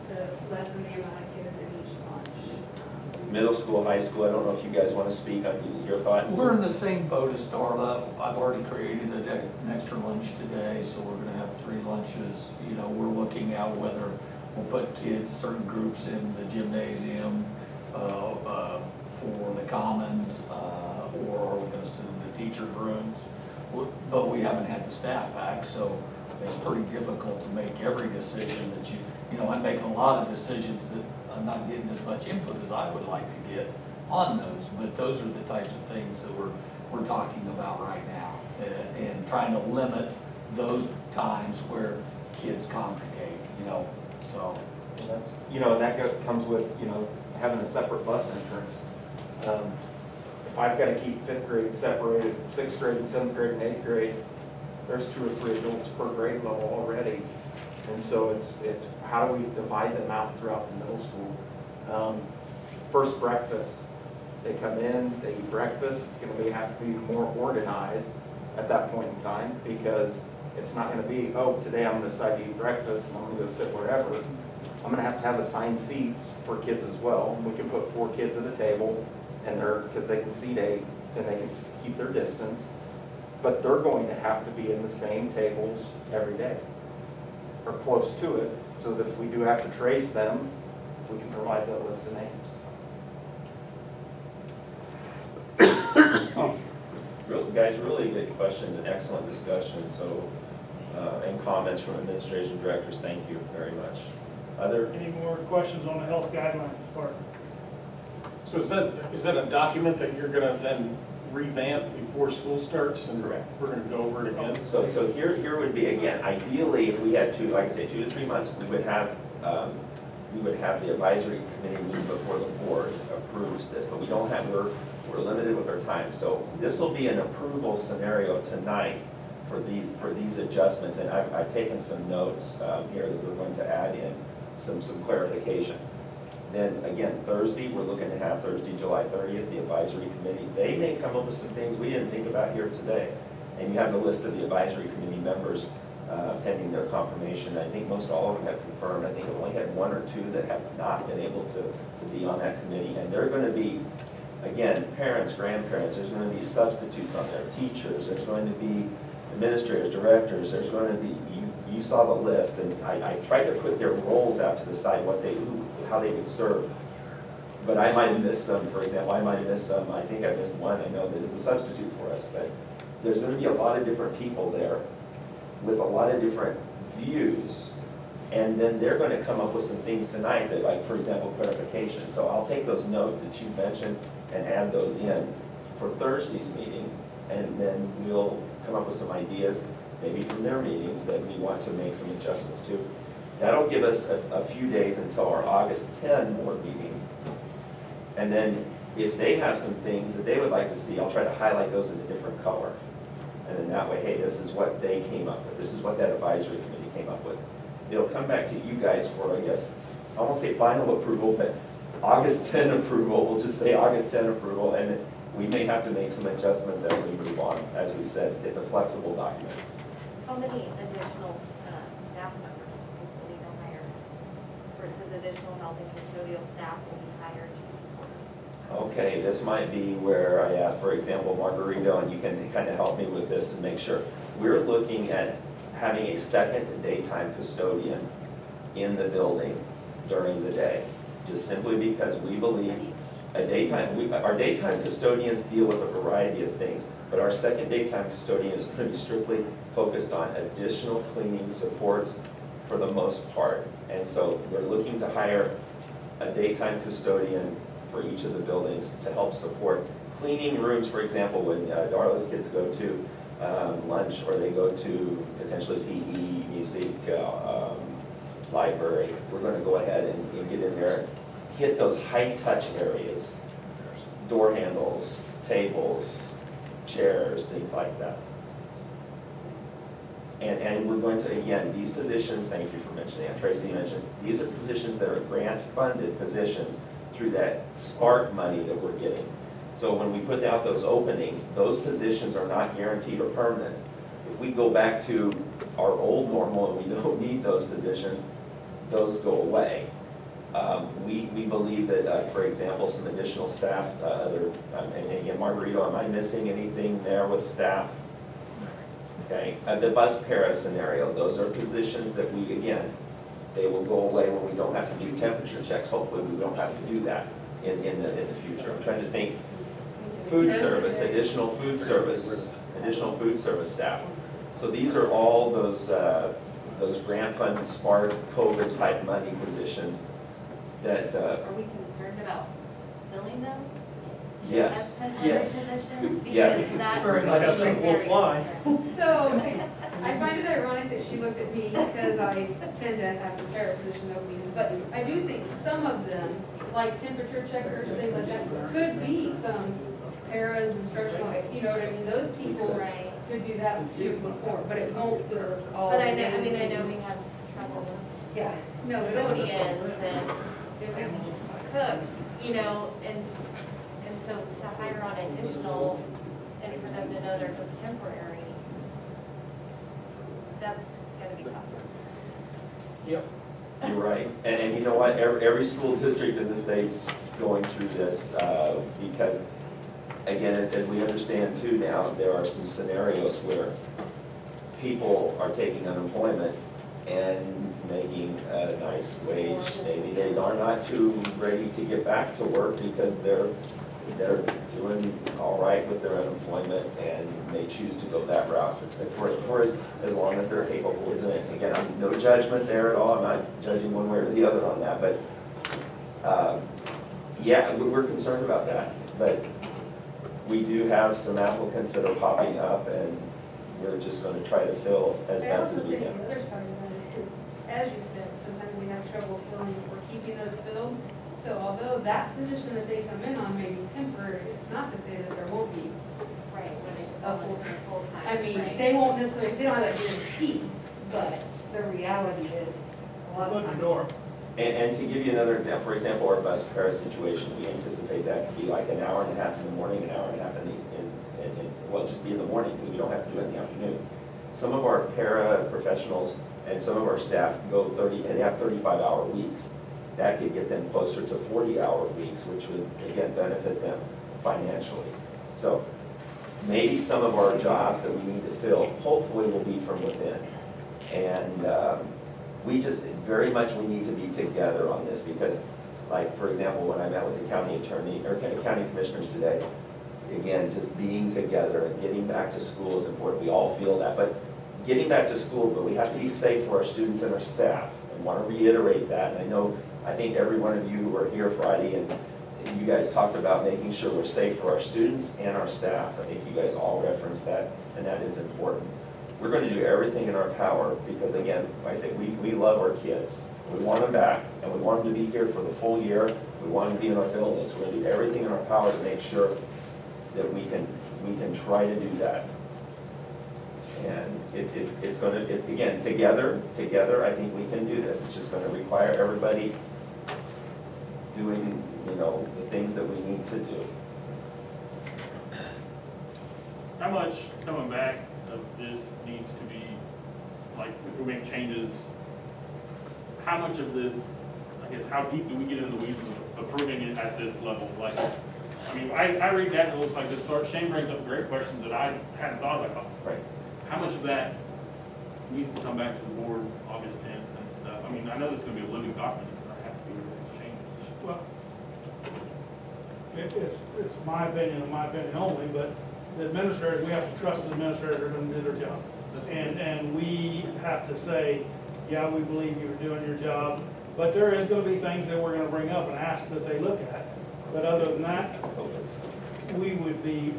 to lessen the amount of kids in each lunch. Middle school, high school, I don't know if you guys want to speak on your thoughts. We're in the same boat as Darla. I've already created an extra lunch today, so we're gonna have 3 lunches. You know, we're looking at whether we'll put kids, certain groups in the gymnasium, for the commons, or are we gonna send them to teachers' rooms? But we haven't had the staff back, so it's pretty difficult to make every decision that you know, I'm making a lot of decisions that I'm not getting as much input as I would like to get on those, but those are the types of things that we're talking about right now, and trying to limit those times where kids congregate, you know, so. And that's, you know, and that comes with, you know, having a separate bus entrance. If I've got to keep 5th grade separated, 6th grade and 7th grade and 8th grade, there's 2 or 3 adults per grade level already. And so it's how do we divide them out throughout the middle school? First breakfast, they come in, they eat breakfast. It's going to have to be more organized at that point in time, because it's not going to be, oh, today I'm going to decide to eat breakfast and I'm going to go sit wherever. I'm going to have assigned seats for kids as well. We can put 4 kids at a table, and because they can seat 8 and they can keep their distance. But they're going to have to be in the same tables every day, or close to it, so that if we do have to trace them, we can provide that list of names. Guys, really good questions and excellent discussion. So, and comments from administration directors, thank you very much. Any more questions on the health guidelines part? So is that a document that you're gonna then revamp before school starts? And Correct. We're gonna go over it again? So here would be, again, ideally, if we had like I say, 2 to 3 months, we would have the advisory committee meet before the board approves this, but we don't have, we're limited with our time. So this will be an approval scenario tonight for these adjustments, and I've taken some notes here that we're going to add in some clarification. Then again, Thursday, we're looking to have Thursday, July 30th, the advisory committee. They may come up with some things we didn't think about here today. And you have the list of the advisory committee members pending their confirmation. I think most all of them have confirmed. I think I've only had 1 or 2 that have not been able to be on that committee. And they're going to be, again, parents, grandparents, there's going to be substitutes on there, teachers, there's going to be administrators, directors, there's going to be, you saw the list, and I tried to put their roles out to the side, how they would serve. But I might have missed some, for example, I might have missed some, I think I missed one, I know that is a substitute for us, but there's going to be a lot of different people there with a lot of different views, and then they're going to come up with some things tonight that, like, for example, clarification. So I'll take those notes that you mentioned and add those in for Thursday's meeting, and then we'll come up with some ideas, maybe from their meeting, that we want to make some adjustments to. That'll give us a few days until our August 10 board meeting. And then if they have some things that they would like to see, I'll try to highlight those in a different color. And then that way, hey, this is what they came up with. This is what that advisory committee came up with. It'll come back to you guys for, I guess, I won't say final approval, but August 10 approval. We'll just say August 10 approval, and we may have to make some adjustments as we move on. As we said, it's a flexible document. How many additional staff members will you hire? Versus additional health and custodial staff will be hired to support us? Okay, this might be where I ask, for example, Margarito, and you can kind of help me with this and make sure. We're looking at having a second daytime custodian in the building during the day, just simply because we believe Our daytime custodians deal with a variety of things, but our second daytime custodian is going to be strictly focused on additional cleaning supports for the most part. And so we're looking to hire a daytime custodian for each of the buildings to help support cleaning rooms, for example, when Darla's kids go to lunch or they go to potentially PE, music, library. We're going to go ahead and get in there, hit those high-touch areas, door handles, tables, chairs, things like that. And we're going to, again, these positions, thank you for mentioning it, Tracy mentioned, these are positions that are grant-funded positions through that Spark money that we're getting. So when we put out those openings, those positions are not guaranteed or permanent. If we go back to our old normal and we don't need those positions, those go away. We believe that, for example, some additional staff, and again, Margarito, am I missing anything there with staff? Okay, the bus para scenario, those are positions that we, again, they will go away when we don't have to do temperature checks. Hopefully we don't have to do that in the future. I'm trying to think, food service, additional food service staff. So these are all those grant-funded Spark COVID type money positions that. Are we concerned about filling those? Yes. As temporary Yes. positions? Yes. Because that Very much is so. very Will fly. concerned. So, I find it ironic that she looked at me because I tend to have the para position openings, but I do think some of them, like temperature checkers, things like that, could be some paras, instructional, you know what I mean? Those people Right. could do that too before, but it won't for all. But I of know, them. I mean, I know we have trouble with Yeah, no, so custodians and different cooks, you know, and so to hire on additional and for them to know they're just temporary, that's gonna be tough. Yep. You're right, and you know what, every school district in the state's going through this, because, again, as we understand too now, there are some scenarios where people are taking unemployment and making a nice wage. Maybe they are not too ready to get back to work because they're doing all right with their unemployment and they choose to go that route for as long as they're capable of it. Again, I'm no judgment there at all. I'm not judging one way or the other on that, but yeah, we're concerned about that. But we do have some applicants that are popping up and we're just going to try to fill as I best also as we think can. the other side of that is, as you said, sometimes we have trouble filling or keeping those filled. So although that position that they come in on may be temporary, it's not to say that there won't be Right, when they a go into full-time. I mean, right? they won't necessarily, they don't have that guarantee, but the reality is, a lot of Open times. the door. And to give you another example, for example, our bus para situation, we anticipate that to be like an hour and a half in the morning, an hour and a half well, just be in the morning, because we don't have to do it in the afternoon. Some of our para professionals and some of our staff go 30, and they have 35-hour weeks. That could get them closer to 40-hour weeks, which would, again, benefit them financially. So maybe some of our jobs that we need to fill, hopefully will be from within. And we just, very much we need to be together on this because, like, for example, when I met with the county attorney, or county commissioners today, again, just being together and getting back to school is important. We all feel that, but getting back to school, but we have to be safe for our students and our staff. I want to reiterate that, and I think every one of you who were here Friday, and you guys talked about making sure we're safe for our students and our staff. I think you guys all referenced that, and that is important. We're going to do everything in our power because, again, like I say, we love our kids. We want them back, and we want them to be here for the full year. We want them to be in our buildings. We're going to do everything in our power to make sure that we can try to do that. And it's going to, again, together, I think we can do this. It's just going to require everybody doing, the things that we need to do. How much coming back of this needs to be, like, if we make changes, how much of the, I guess, how deep do we get in the weeds of approving it at this level? Like, I mean, I read that and it looks like this start, Shane brings up great questions that I hadn't thought about. Right. How much of that needs to come back to the board August 10th and stuff? I mean, I know this is going to be a living document, it's going to have to be changes. Well, it's my opinion and my opinion only, but the administrators, we have to trust the administrators are gonna do their job. And we have to say, yeah, we believe you're doing your job, but there is gonna be things that we're gonna bring up and ask that they look at. But other than that, we would be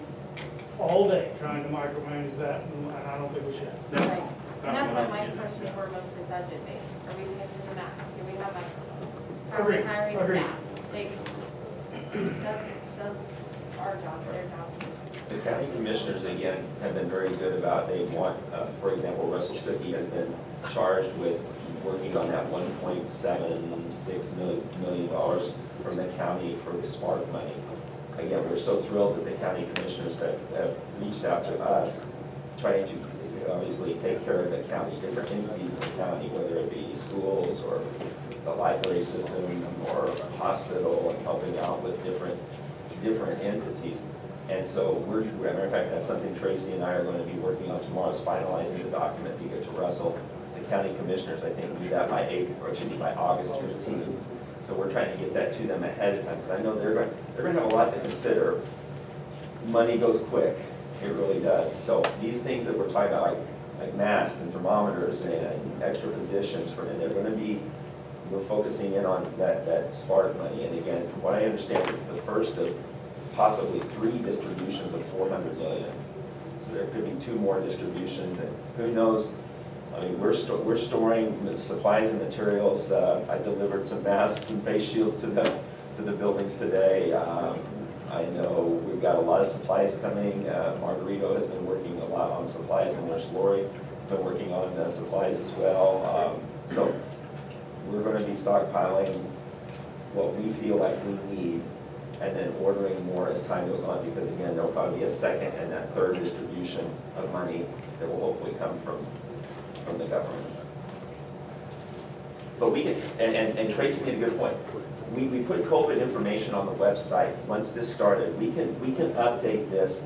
all day trying to micromanage that, and I don't think we should. That's And that's what why I my was questions were mostly budget based. Are we paying to the max? Do we have microphones? Are Agreed, we hiring agreed. staff? Like, that's our job, their job. The county commissioners, again, have been very good about, they want, for example, Russell Stuckey has been charged with working on that $1.76 million from the county for the SMART money. Again, we're so thrilled that the county commissioners have reached out to us, trying to obviously take care of the county, different entities in the county, whether it be schools or the library system or a hospital, and helping out with different entities. And so as a matter of fact, that's something Tracy and I are going to be working on tomorrow, is finalizing the document to get to Russell. The county commissioners, I think, do that by August 15th. So we're trying to get that to them ahead of time, because I know they're going to have a lot to consider. Money goes quick, it really does. So these things that we're talking about, like masks and thermometers and extra positions, and they're going to be, we're focusing in on that SMART money. And again, from what I understand, it's the first of possibly 3 distributions of $400 million. So there could be 2 more distributions, and who knows? I mean, we're storing supplies and materials. I delivered some masks and face shields to the buildings today. I know we've got a lot of supplies coming. Margarito has been working a lot on supplies, and Nurse Lori has been working on supplies as well. So we're going to be stockpiling what we feel like we need, and then ordering more as time goes on, because again, there'll probably be a second and that third distribution of money that will hopefully come from the government. But we can, and Tracy made a good point. We put COVID information on the website. Once this started, we can update this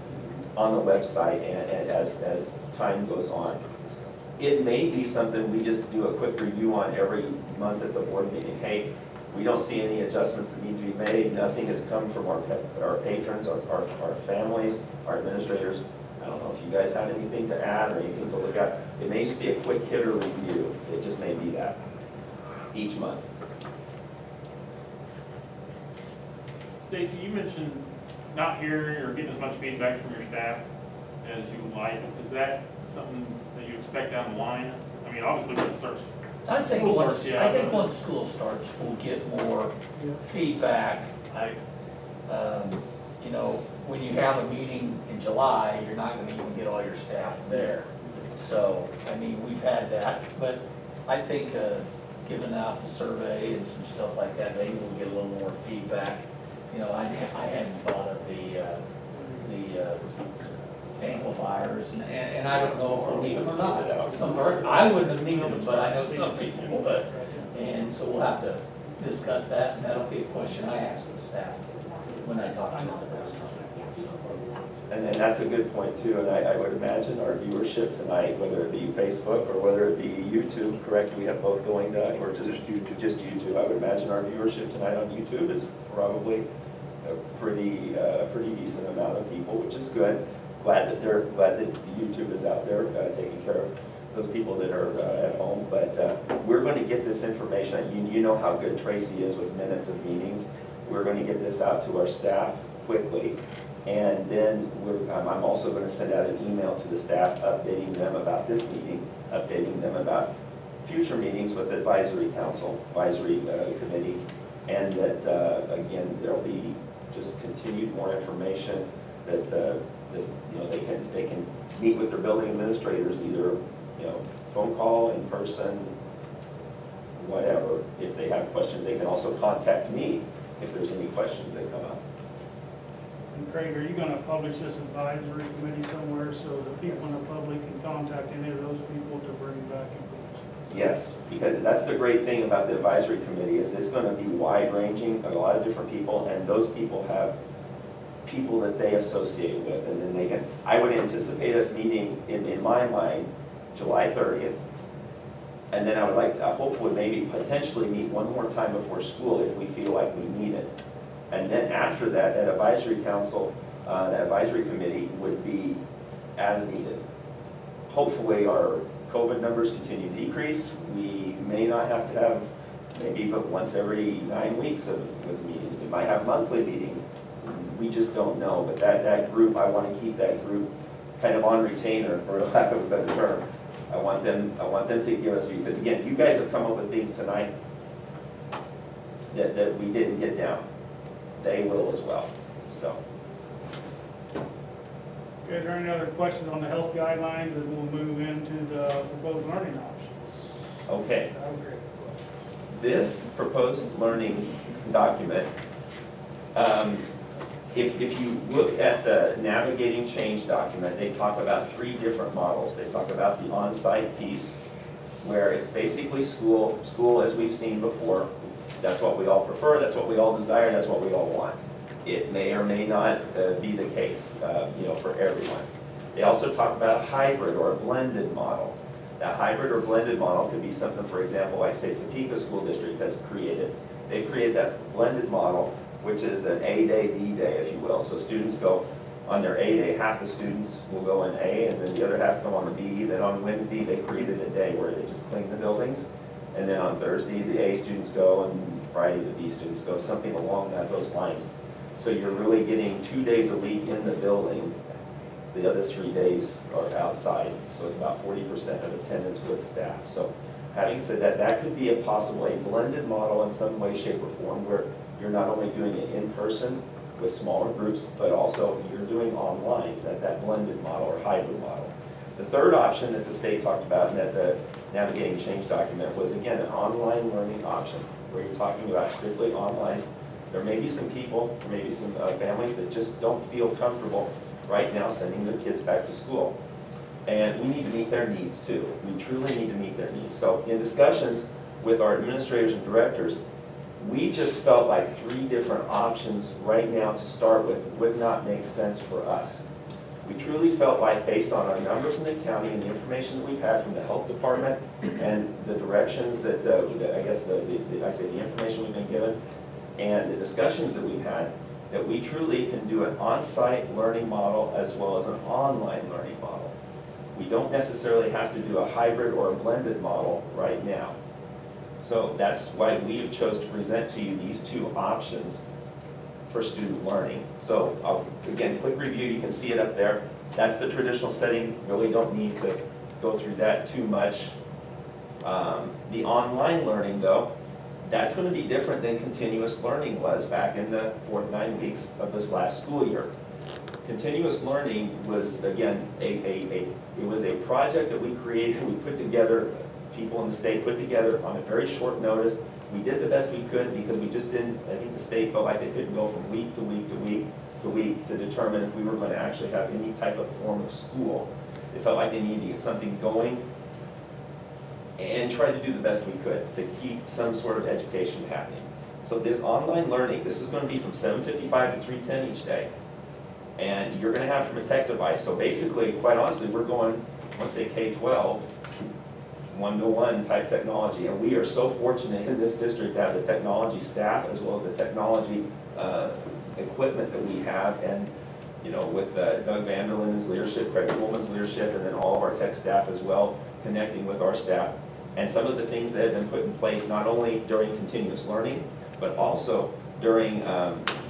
on the website and as time goes on. It may be something we just do a quick review on every month at the board meeting. Hey, we don't see any adjustments that need to be made. Nothing has come from our patrons, our families, our administrators. I don't know if you guys have anything to add or anything to look at. It may just be a quick hitter review. It just may be that each month. Stacy, you mentioned not hearing or getting as much feedback from your staff as you would like. Is that something that you expect down the line? I mean, obviously when it starts. I think School once, starts, yeah, I think but- once school starts, we'll get more feedback. You know, when you have a meeting in July, you're not gonna even get all your staff there. So, I mean, we've had that, but I think, giving out the survey and some stuff like that, maybe we'll get a little more feedback. You know, I hadn't thought of the amplifiers, and I don't know if we'll need them or not. Some, I wouldn't have needed them, but I know some people would. And so we'll have to discuss that, and that'll be a question I ask the staff when I talk to them. And that's a good point too, and I would imagine our viewership tonight, whether it be Facebook or whether it be YouTube, correct, we have both going, Doug, or just YouTube. I would imagine our viewership tonight on YouTube is probably a pretty decent amount of people, which is good. Glad that YouTube is out there taking care of those people that are at home. But we're going to get this information. You know how good Tracy is with minutes of meetings. We're going to get this out to our staff quickly. And then I'm also going to send out an email to the staff updating them about this meeting, updating them about future meetings with advisory council, advisory committee, and that, again, there'll be just continued more information that, you know, they can meet with their building administrators, either, you know, phone call, in person, whatever. If they have questions, they can also contact me if there's any questions that come up. And Craig, are you gonna publish this advisory committee somewhere so that people in the public can contact any of those people to bring back information? Yes, because that's the great thing about the advisory committee, is it's going to be wide-ranging, a lot of different people, and those people have people that they associate with, and then they can, I would anticipate us meeting, in my mind, July 30th, and then I would like, hopefully maybe potentially meet one more time before school if we feel like we need it. And then after that, that advisory council, that advisory committee would be as needed. Hopefully, our COVID numbers continue to decrease. We may not have to have maybe but once every 9 weeks with meetings. We might have monthly meetings. We just don't know. But that group, I want to keep that group kind of on retainer, for lack of a better term. I want them to give us, because again, you guys have come up with things tonight that we didn't get down. They will as well, so. Okay, is there any other questions on the health guidelines, and we'll move into the proposed learning options? Okay, I agree. this proposed learning document, if you look at the navigating change document, they talk about 3 different models. They talk about the on-site piece, where it's basically school as we've seen before. That's what we all prefer, that's what we all desire, that's what we all want. It may or may not be the case, for everyone. They also talk about a hybrid or a blended model. That hybrid or blended model could be something, for example, like say Topeka School District has created. They created that blended model, which is an A day, B day, if you will. So students go on their A day, half the students will go in A, and then the other half go on the B. Then on Wednesday, they created a day where they just clean the buildings. And then on Thursday, the A students go, and Friday, the B students go, something along those lines. So you're really getting 2 days a week in the building. The other 3 days are outside. So it's about 40% of attendance with staff. So having said that, that could be a blended model in some way, shape, or form, where you're not only doing it in person with smaller groups, but also you're doing online, that blended model or hybrid model. The third option that the state talked about and that the Navigating Change document was, again, an online learning option, where you're talking about strictly online. There may be some people, there may be some families that just don't feel comfortable right now sending their kids back to school. And we need to meet their needs too. We truly need to meet their needs. So in discussions with our administrators and directors, we just felt like 3 different options right now to start with would not make sense for us. We truly felt like, based on our numbers in the county and the information that we've had from the health department and the directions that, the information we've been given and the discussions that we've had, that we truly can do an on-site learning model as well as an online learning model. We don't necessarily have to do a hybrid or a blended model right now. So that's why we have chose to present to you these 2 options for student learning. So again, quick review, you can see it up there. That's the traditional setting, really don't need to go through that too much. The online learning though, that's going to be different than continuous learning was back in the 4 to 9 weeks of this last school year. Continuous learning was, again, it was a project that we created, we put together, people in the state put together on a very short notice. We did the best we could because we just didn't, I think the state felt like they couldn't go from week to week to week to week to determine if we were going to actually have any type of form of school. They felt like they needed to get something going and try to do the best we could to keep some sort of education happening. So this online learning, this is going to be from 7:55 to 3:10 each day. And you're going to have from a tech device. So basically, quite honestly, we're going, let's say K-12, one-to-one type technology. And we are so fortunate in this district to have the technology staff as well as the technology equipment that we have. And with Doug Vanderlin's leadership, Craig Woolman's leadership, and then all of our tech staff as well, connecting with our staff. And some of the things that have been put in place, not only during continuous learning, but also during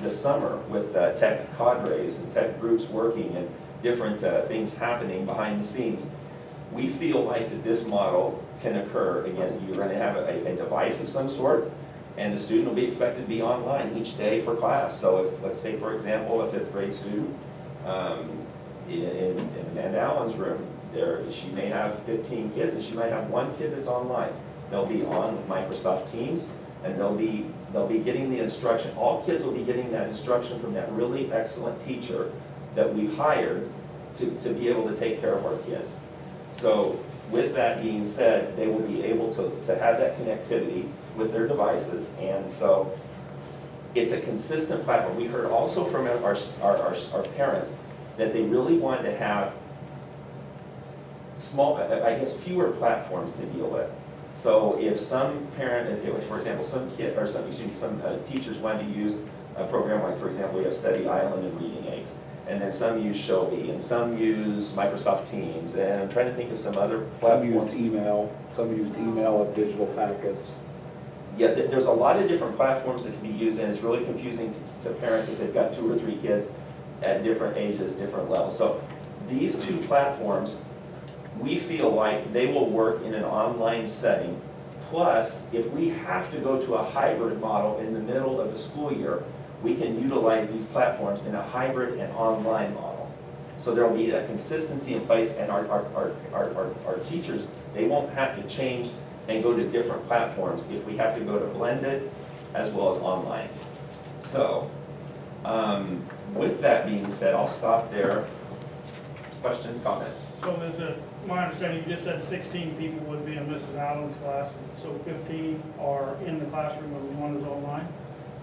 the summer with tech cadres and tech groups working and different things happening behind the scenes. We feel like that this model can occur. Again, you're going to have a device of some sort, and the student will be expected to be online each day for class. So if, let's say, for example, a 5th grade student in Amanda Allen's room, she may have 15 kids, and she might have 1 kid that's online. They'll be on Microsoft Teams, and they'll be getting the instruction. All kids will be getting that instruction from that really excellent teacher that we hired to be able to take care of our kids. So with that being said, they will be able to have that connectivity with their devices, and so it's a consistent platform. We heard also from our parents that they really wanted to have fewer platforms to deal with. So if some parent, for example, some teachers wanted to use a program like, for example, we have Study Island and Reading Aids. And then some use Shelby, and some use Microsoft Teams, and I'm trying to think of some other Some used platforms. email of digital packets. Yeah, there's a lot of different platforms that can be used, and it's really confusing to parents if they've got 2 or 3 kids at different ages, different levels. So these 2 platforms, we feel like they will work in an online setting. Plus, if we have to go to a hybrid model in the middle of the school year, we can utilize these platforms in a hybrid and online model. So there will be a consistency in place, and our teachers, they won't have to change and go to different platforms if we have to go to blended as well as online. So, with that being said, I'll stop there. Questions, comments? So there's my understanding, you just said 16 people would be in Mrs. Allen's class, so 15 are in the classroom and 1 is online.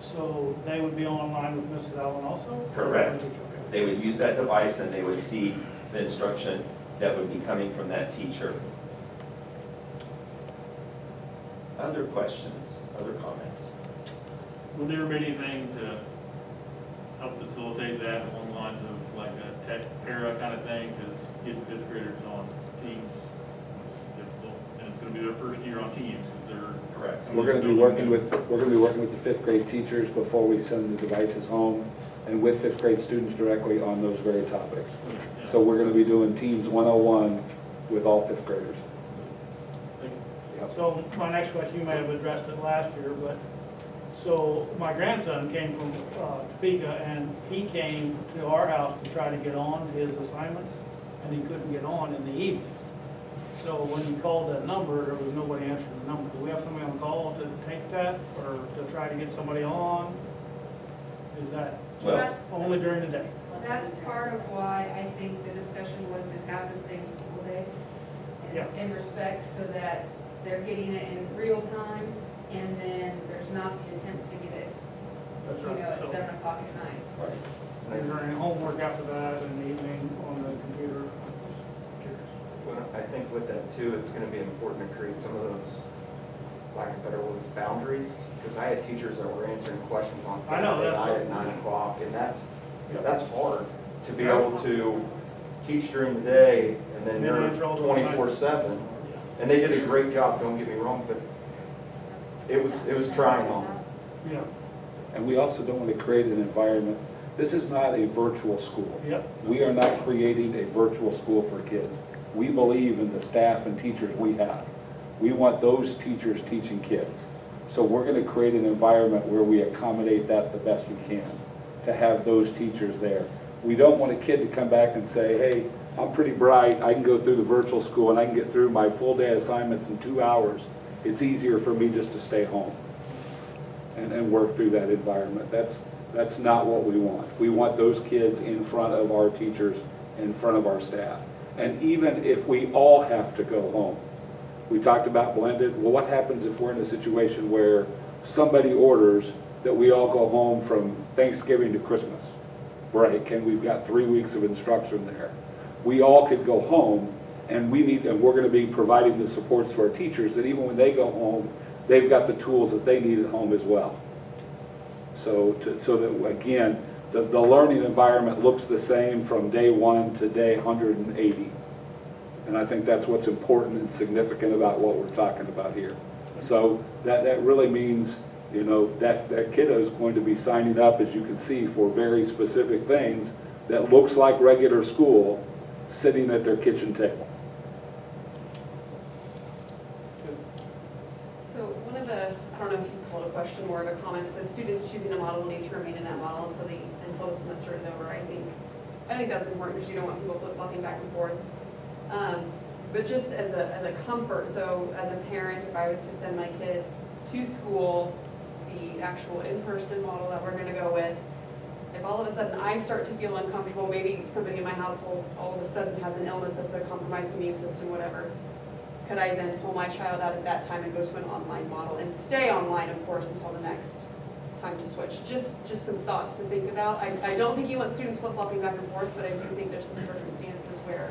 So they would be online with Mrs. Allen also? Correct. Okay. They would use that device and they would see the instruction that would be coming from that teacher. Other questions, other comments? Would there be anything to help facilitate that along the lines of like a tech para kind of thing? Because getting 5th graders on Teams is difficult, and it's going to be their first year on Teams because they're Correct. We're going to be working with the 5th grade teachers before we send the devices home, and with 5th grade students directly on those very topics. Yeah. So we're going to be doing Teams 101 with all 5th graders. So my next question, you may have addressed it last year, but, so my grandson came from Topeka, and he came to our house to try to get on his assignments, and he couldn't get on in the evening. So when he called that number, there was nobody answering the number. Do we have somebody on call to take that, or to try to get somebody on? Is that Well, only during the day? That's part of why I think the discussion was to have the same school day Yeah. in respect so that they're getting it in real time, and then there's not the attempt to get it, That's you know, right. at So 7 o'clock at night. right. is there any homework after that in the evening on the computer? Well, I think with that too, it's gonna be important to create some of those, lack of better words, boundaries. Because I had teachers that were answering questions on I know, Saturday that's night what- at 9 o'clock, and that's Yeah. hard to be able to teach during the day and then And you're answer all those nights. 24/7. And they did a great job, don't get me wrong, but it was trying on them. Yeah, And we also don't want to create an environment, this is not a virtual school. yep. We are not creating a virtual school for kids. We believe in the staff and teachers we have. We want those teachers teaching kids. So we're going to create an environment where we accommodate that the best we can, to have those teachers there. We don't want a kid to come back and say, hey, I'm pretty bright, I can go through the virtual school and I can get through my full day assignments in 2 hours. It's easier for me just to stay home and work through that environment. That's not what we want. We want those kids in front of our teachers, in front of our staff. And even if we all have to go home, we talked about blended. Well, what happens if we're in a situation where somebody orders that we all go home from Thanksgiving to Christmas break, and we've got 3 weeks of instruction there? We all could go home, and we're going to be providing the supports to our teachers that even when they go home, they've got the tools that they need at home as well. So that, again, the learning environment looks the same from day 1 to day 180. And I think that's what's important and significant about what we're talking about here. So that really means, you know, that kiddo is going to be signing up, as you can see, for very specific things that looks like regular school, sitting at their kitchen table. So one of the, I don't know if you call it a question or a comment, so students choosing a model will need to remain in that model until the semester is over. I think that's important because you don't want people flip-flopping back and forth. But just as a comfort, so as a parent, if I was to send my kid to school, the actual in-person model that we're gonna go with, if all of a sudden I start to feel uncomfortable, maybe somebody in my household all of a sudden has an illness that's a compromised immune system, whatever, could I then pull my child out at that time and go to an online model and stay online, of course, until the next time to switch? Just some thoughts to think about. I don't think you want students flip-flopping back and forth, but I do think there's some circumstances where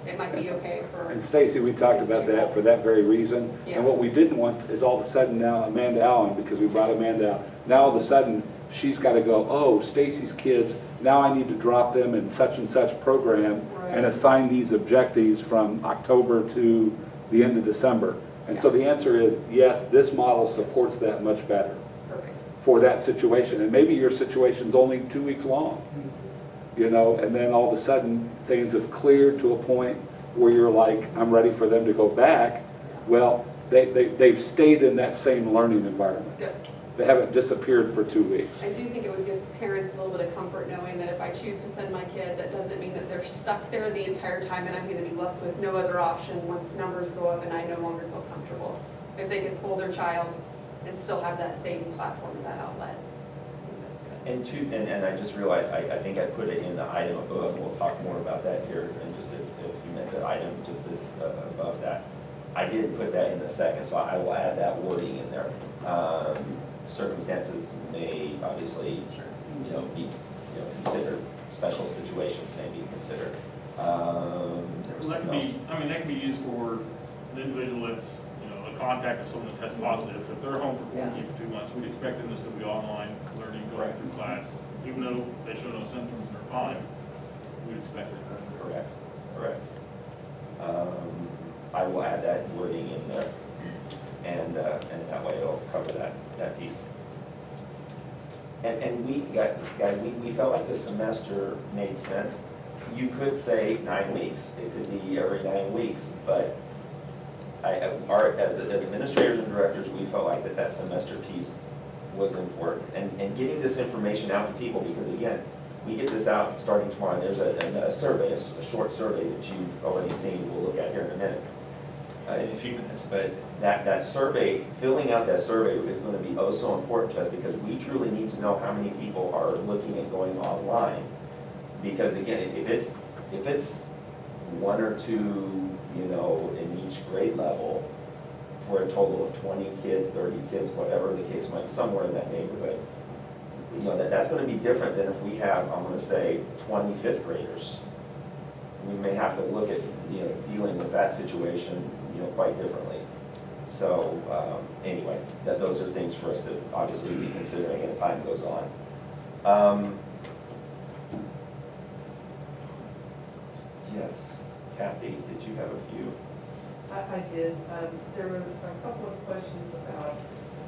it might be okay for. And Stacy, we talked about that for that very reason. Yeah. And what we didn't want is all of a sudden now Amanda Allen, because we brought Amanda out, now all of a sudden she's got to go, oh, Stacy's kids, now I need to drop them in such and such program and assign these objectives from October to the end of December. And so the answer is, yes, this model supports that much better Perfect. for that situation. And maybe your situation's only 2 weeks long, you know, and then all of a sudden things have cleared to a point where you're like, I'm ready for them to go back. Well, they've stayed in that same learning environment. Good. They haven't disappeared for 2 weeks. I do think it would give parents a little bit of comfort knowing that if I choose to send my kid, that doesn't mean that they're stuck there the entire time and I'm going to be left with no other option once numbers go up and I no longer feel comfortable. If they can pull their child and still have that saving platform and that outlet, I think that's good. And I just realized, I think I put it in the item above, we'll talk more about that here, and just if you meant the item just that's above that. I did put that in the second, so I will add that wording in there. Circumstances may obviously, you know, be, you know, considered, special situations may be considered. There was That something could else. be, I mean, that could be used for an individual that's, you know, a contact of someone that tests positive. If they're home for quarantine for 2 months, we'd expect them to still be online, learning, going through class. Even though they show no symptoms and they're fine, we'd expect it. Correct, correct. I will add that wording in there, and that way it'll cover that piece. And we, guys, we felt like the semester made sense. You could say 9 weeks, it could be every 9 weeks, but as administrators and directors, we felt like that semester piece was important. And getting this information out to people, because again, we get this out starting tomorrow, and there's a survey, a short survey that you've already seen, we'll look at here in a minute, in a few minutes. But that survey, filling out that survey is going to be oh so important to us, because we truly need to know how many people are looking at going online. Because again, if it's 1 or 2, you know, in each grade level, for a total of 20 kids, 30 kids, whatever the case might be, somewhere in that neighborhood, you know, that's going to be different than if we have, I'm going to say, 20 fifth graders. We may have to look at, you know, dealing with that situation, you know, quite differently. So anyway, those are things for us to obviously be considering as time goes on. Yes, Kathy, did you have a few? I did. There were a couple of questions about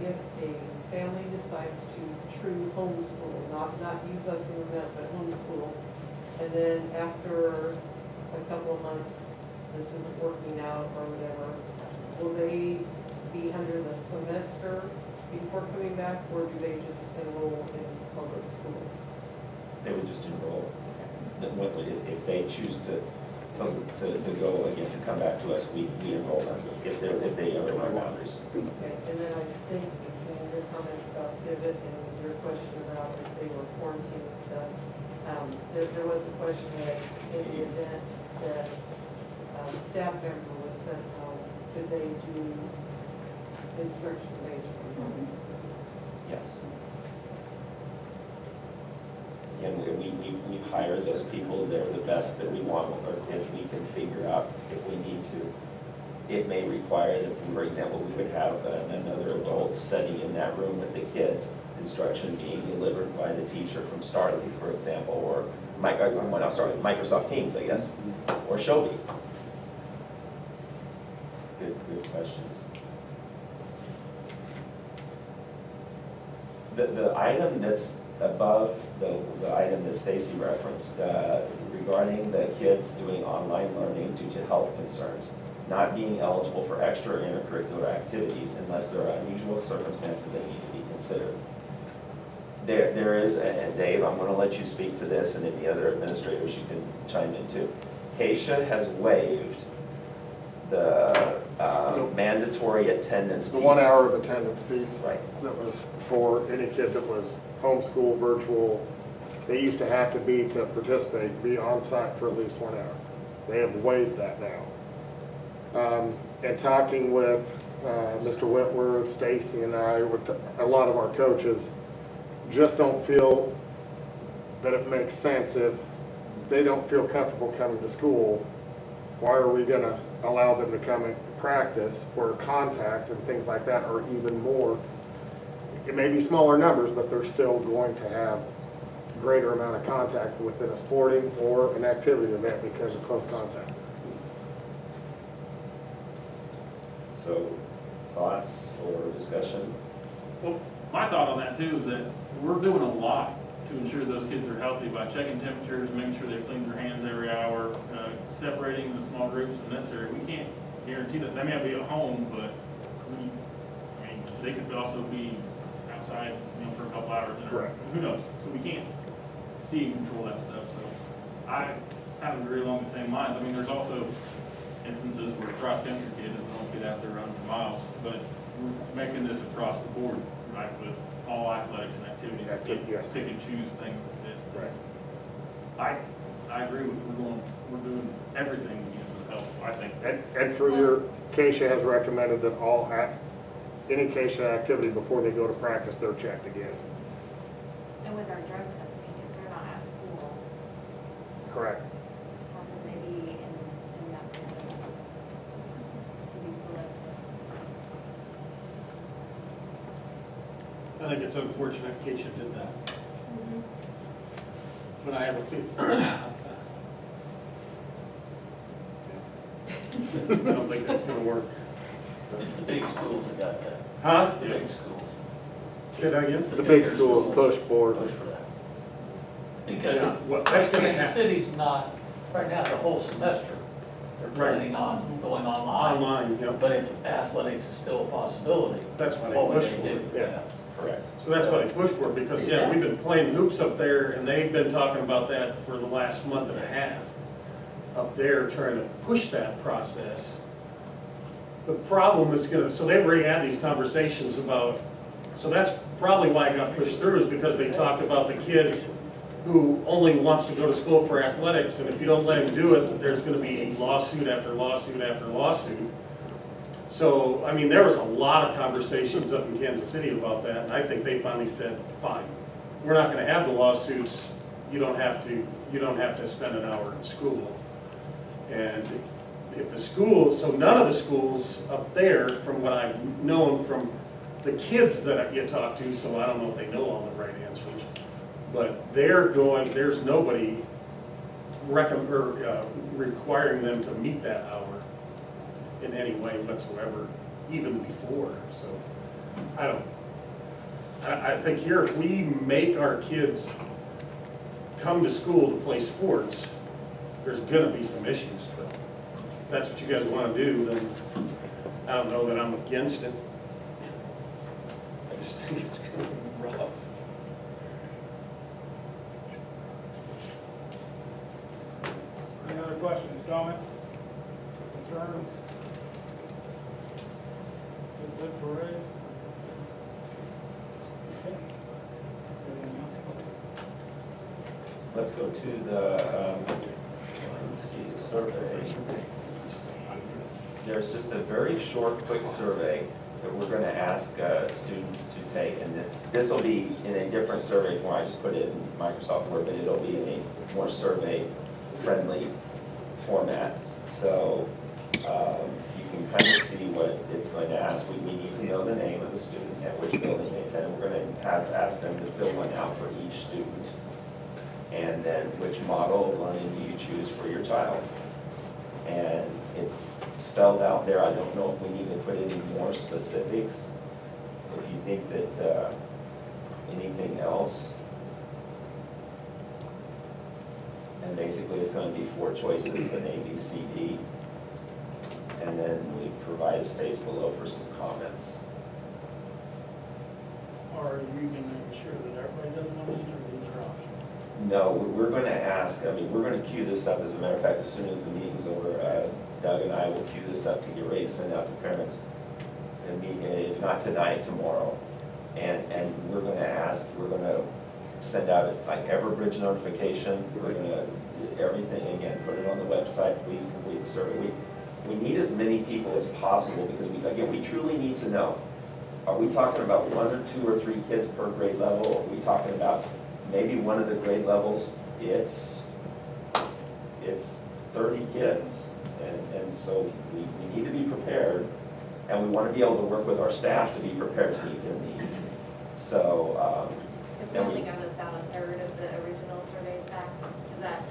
if a family decides to true homeschool, not use us in the event, but homeschool, and then after a couple of months, this isn't working out or whatever, will they be under the semester before coming back, or do they just enroll in public school? They would just enroll. If they choose to go again, to come back to us, we enroll them if they are in our boundaries. Okay, and then I think in your comment about pivot and your question about if they were quarantined and stuff, there was a question that in the event that a staff member was sent home, could they do instruction based from home? Yes. Again, we hire those people, they're the best that we want with our kids. We can figure out if we need to. It may require that, for example, we could have another adult sitting in that room with the kids, instruction being delivered by the teacher from Starly, for example, or Microsoft Teams, I guess, or Shobi. Good questions. The item that's above the item that Stacy referenced regarding the kids doing online learning due to health concerns, not being eligible for extra intercurricular activities unless there are unusual circumstances that need to be considered. There is, and Dave, I'm going to let you speak to this, and any other administrators you can chime in too. Keisha has waived the mandatory attendance piece. The 1 hour of attendance piece. Right. That was for any kid that was homeschool, virtual. They used to have to to participate, be on site for at least 1 hour. They have waived that now. And talking with Mr. Whitworth, Stacy, and I, a lot of our coaches just don't feel that it makes sense if they don't feel comfortable coming to school. Why are we going to allow them to come and practice where contact and things like that are even more it may be smaller numbers, but they're still going to have greater amount of contact within a sporting or an activity event because of close contact. So, thoughts or discussion? Well, my thought on that too is that we're doing a lot to ensure those kids are healthy by checking temperatures, making sure they clean their hands every hour, separating the small groups if necessary. We can't guarantee that. They may not be at home, but they could also be outside, for a couple hours. Correct. Who knows? So we can't see and control that stuff. So I kind of agree along the same lines. I mean, there's also instances where a cross-country kid doesn't want to get out there running for miles, but we're making this across the board, right, with all athletics and activities. Yes. Pick and choose things that fit. Right. I agree with, we're doing everything we can for the health, I think. And for your, Keisha has recommended that any Keisha activity before they go to practice, they're checked again. And with our drug testing, if they're not at school, Correct. maybe in that to be selected. I think it's unfortunate Keisha did that. But I have a feeling. I don't think that's gonna work. It's the big schools that got that. Huh? The big schools. Say that again? The big schools push forward. Push for that. Yeah, Because well, that's gonna Kansas happen. City's not, right now, the whole semester, they're planning on going online. Online, yep. But if athletics is still a possibility, That's why what they would push they for do? it. Yeah. Correct. So that's what I pushed for, because, yeah, we've been playing hoops up there, and they've been talking about that for the last month and a half. Up there, trying to push that process. The problem is so they've already had these conversations about, so that's probably why it got pushed through, is because they talked about the kid who only wants to go to school for athletics, and if you don't let him do it, there's gonna be lawsuit after lawsuit after lawsuit. So, I mean, there was a lot of conversations up in Kansas City about that, and I think they finally said, fine, we're not gonna have the lawsuits, you don't have to spend an hour in school. And if the schools, so none of the schools up there, from what I've known from the kids that you talk to, so I don't know if they know all the right answers, but there's nobody requiring them to meet that hour in any way whatsoever, even before, so I think here, if we make our kids come to school to play sports, there's gonna be some issues, but if that's what you guys wanna do, then I don't know that I'm against it. I just think it's gonna be rough. Any other questions, comments, concerns? Good parades? Okay. Anything else? Let's go to the, let me see, the survey. There's just a very short, quick survey that we're gonna ask students to take, and this will be in a different survey form. I just put it in Microsoft Word, but it'll be in a more survey-friendly format. So you can kind of see what it's going to ask. We need to know the name of the student at which building they attend. We're going to ask them to fill one out for each student. And then which model of learning do you choose for your child? And it's spelled out there. I don't know if we need to put any more specifics. If you think that anything else. And basically it's going to be 4 choices, an A, B, C, D. And then we provide a space below for some comments. Are you going to ensure that everybody does one of these, or these are optional? No, we're going to ask, we're going to queue this up. As a matter of fact, as soon as the meeting's over, Doug and I will queue this up to get ready to send out to parents, and if not tonight, tomorrow. And we're going to ask, we're going to send out like Everbridge notification. We're going to do everything, again, put it on the website. Please complete the survey. We need as many people as possible, because we truly need to know. Are we talking about 1 or 2 or 3 kids per grade level? Or are we talking about maybe one of the grade levels, it's 30 kids? And so we need to be prepared, and we want to be able to work with our staff to be prepared to meet their needs. So, Because we only got about a third of the original surveys back. Is that,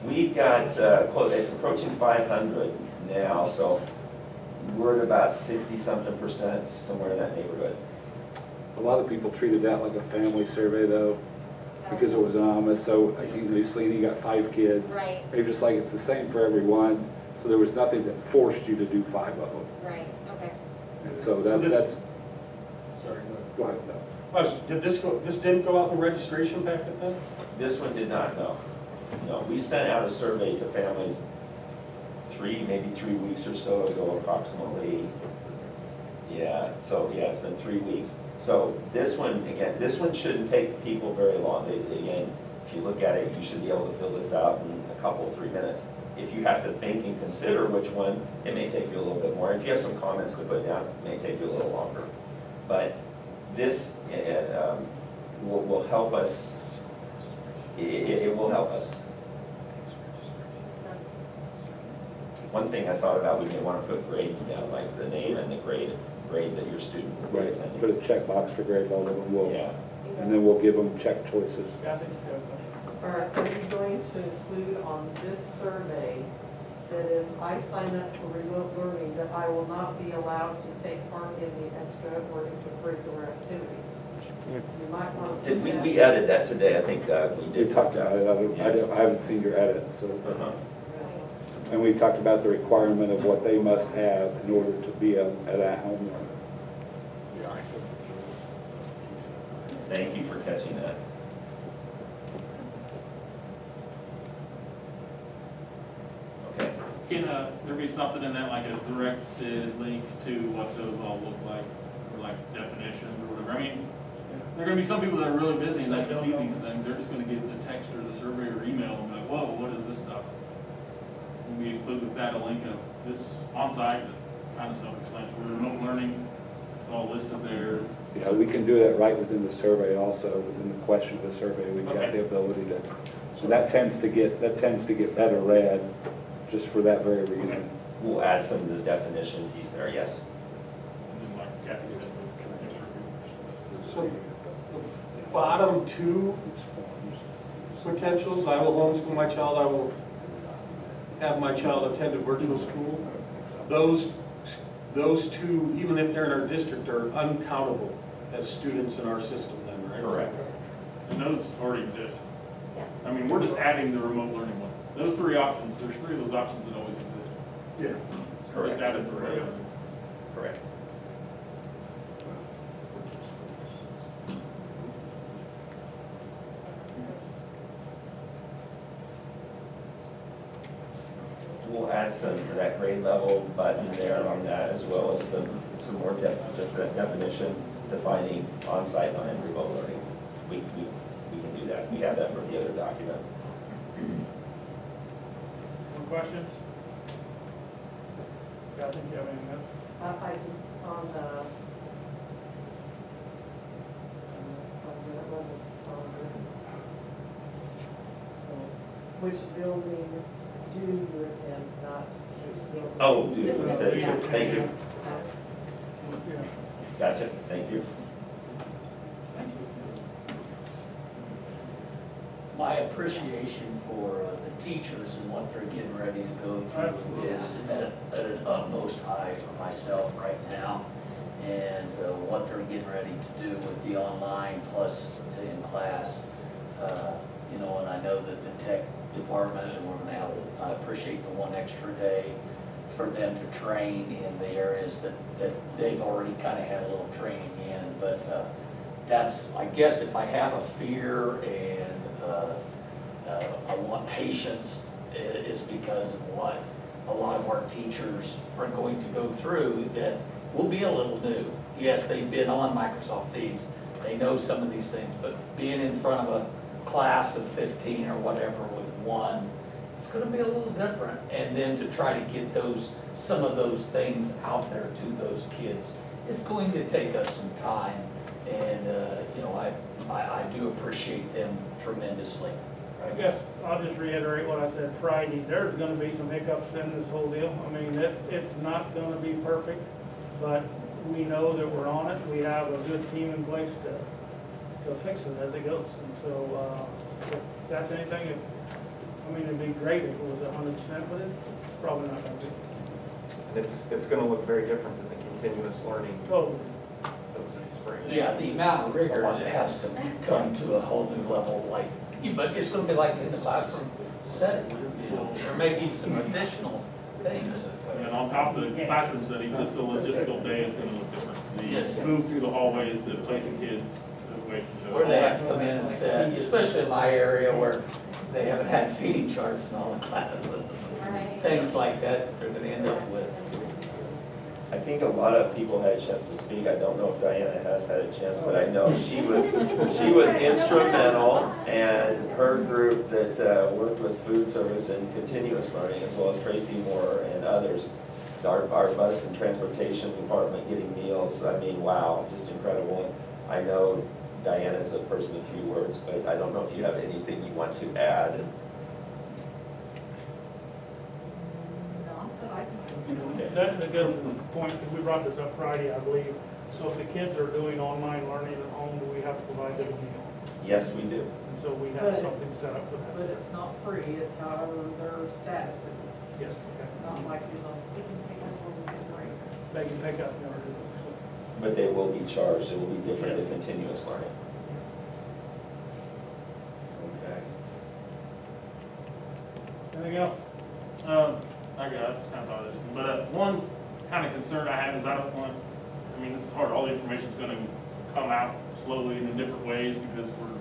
we've got, it's approaching 500 now, so we're at about 60-something%, somewhere in that neighborhood. A lot of people treated that like a family survey though, because it was anonymous, so you Selene, you got 5 kids. right, They just like, it's the same for everyone, so there was nothing that forced you to do 5 of them. right, okay. And so So this- that's, Sorry, go ahead, no. Did this didn't go out in the registration packet then? This one did not, no. No, we sent out a survey to families maybe 3 weeks or so ago approximately. Yeah, so yeah, it's been 3 weeks. So this one, again, this one shouldn't take people very long. Again, if you look at it, you should be able to fill this out in a couple, 3 minutes. If you have to think and consider which one, it may take you a little bit more. If you have some comments to put down, it may take you a little longer. But this will help us, it will help us. One thing I thought about, we may want to put grades down, like the name and the grade that your student will be Right, attending. put a checkbox for grade level and we'll, Yeah, and then we'll give them check choices. Kathy, you have a question? All right, I'm just going to include on this survey that if I sign up for remote learning, that I will not be allowed to take part in the extra or extracurricular activities. You might want to. did we added that today? I think we We did. talked about it, Yes. I haven't seen your edit, so. Uh-huh. And we talked about the requirement of what they must have in order to be an at-home learner. Thank you for catching that. Okay. Can there be something in that, like a directed link to what those all look like, or like definitions or whatever? I mean, there are gonna be some people that are really busy and they can see these things, they're just gonna get the text or the survey or email and be like, whoa, what is this stuff? And we include with that a link of this is on-site, kind of self-explanatory, remote learning, it's all listed there. Yeah, we can do that right within the survey also, within the question of the survey, we've got Okay. the ability to. So that tends to get better read, just for that very reason. We'll add some of the definition piece there, yes. And then like Kathy said, So, the bottom 2 potentials, I will homeschool my child, I will have my child attend a virtual school. Those 2, even if they're in our district, are uncountable as students in our system then, right? Correct. and those already exist. Yeah. I mean, we're just adding the remote learning one. Those 3 options, there's 3 of those options that always exist. Yeah. We're just added for remote learning. Correct. We'll add some for that grade level button there on that, as well as some more definition defining on-site and remote learning. We can do that. We have that from the other document. More questions? Kathy, do you have anything else? I just, on the, which building do you attend, not which building? Oh, do instead of, Yeah. thank you. Yeah. Gotcha, thank you. My appreciation for the teachers and what they're getting ready to go through is at an utmost high for myself right now. And what they're getting ready to do with the online plus in class. You know, and I know that the tech department, and we're gonna have, I appreciate the 1 extra day for them to train in the areas that they've already kind of had a little training in. But that's, I guess if I have a fear and I want patience, is because of what a lot of our teachers are going to go through that will be a little new. Yes, they've been on Microsoft Teams, they know some of these things, but being in front of a class of 15 or whatever with 1, it's gonna be a little different. And then to try to get some of those things out there to those kids, it's going to take us some time. And, you know, I do appreciate them tremendously. I guess I'll just reiterate what I said Friday. There's gonna be some hiccups in this whole deal. I mean, it's not gonna be perfect, but we know that we're on it. We have a good team in place to fix it as it goes. And so, if that's anything, I mean, it'd be great if it was 100%, but it's probably not gonna be. And it's gonna look very different than the continuous learning Oh, that was in spring. Yeah, the amount of rigor that has to come to a whole new level, like, but it's gonna be like in the classroom setting, you know, there may be some additional things. And on top of the classroom setting, just the logistical day is gonna look different. Yes. The move through the hallways, the placing kids away from each other. Where they have to come in and sit, especially in my area where they haven't had seating charts in all the classes. Right. Things like that they're gonna end up with. I think a lot of people had a chance to speak. I don't know if Diana has had a chance, but I know she was instrumental, and her group that worked with food service and continuous learning, as well as Tracy Moore and others, our bus and transportation department getting meals. I mean, wow, just incredible. I know Diana's a person of few words, but I don't know if you have anything you want to add. That's a good point, because we brought this up Friday, I believe. So if the kids are doing online learning at home, do we have to provide them a meal? Yes, we do. And so we But have it's- something set up for that. But it's not free, it's however their status is, Yes, okay. not like, We can pick up on this break. They can pick up and order them, so. But they will be charged. It will be different than continuous learning. Okay. Anything else? I just kind of thought of this, but one kind of concern I have is I don't want, I mean, this is hard, all the information's gonna come out slowly and in different ways because we're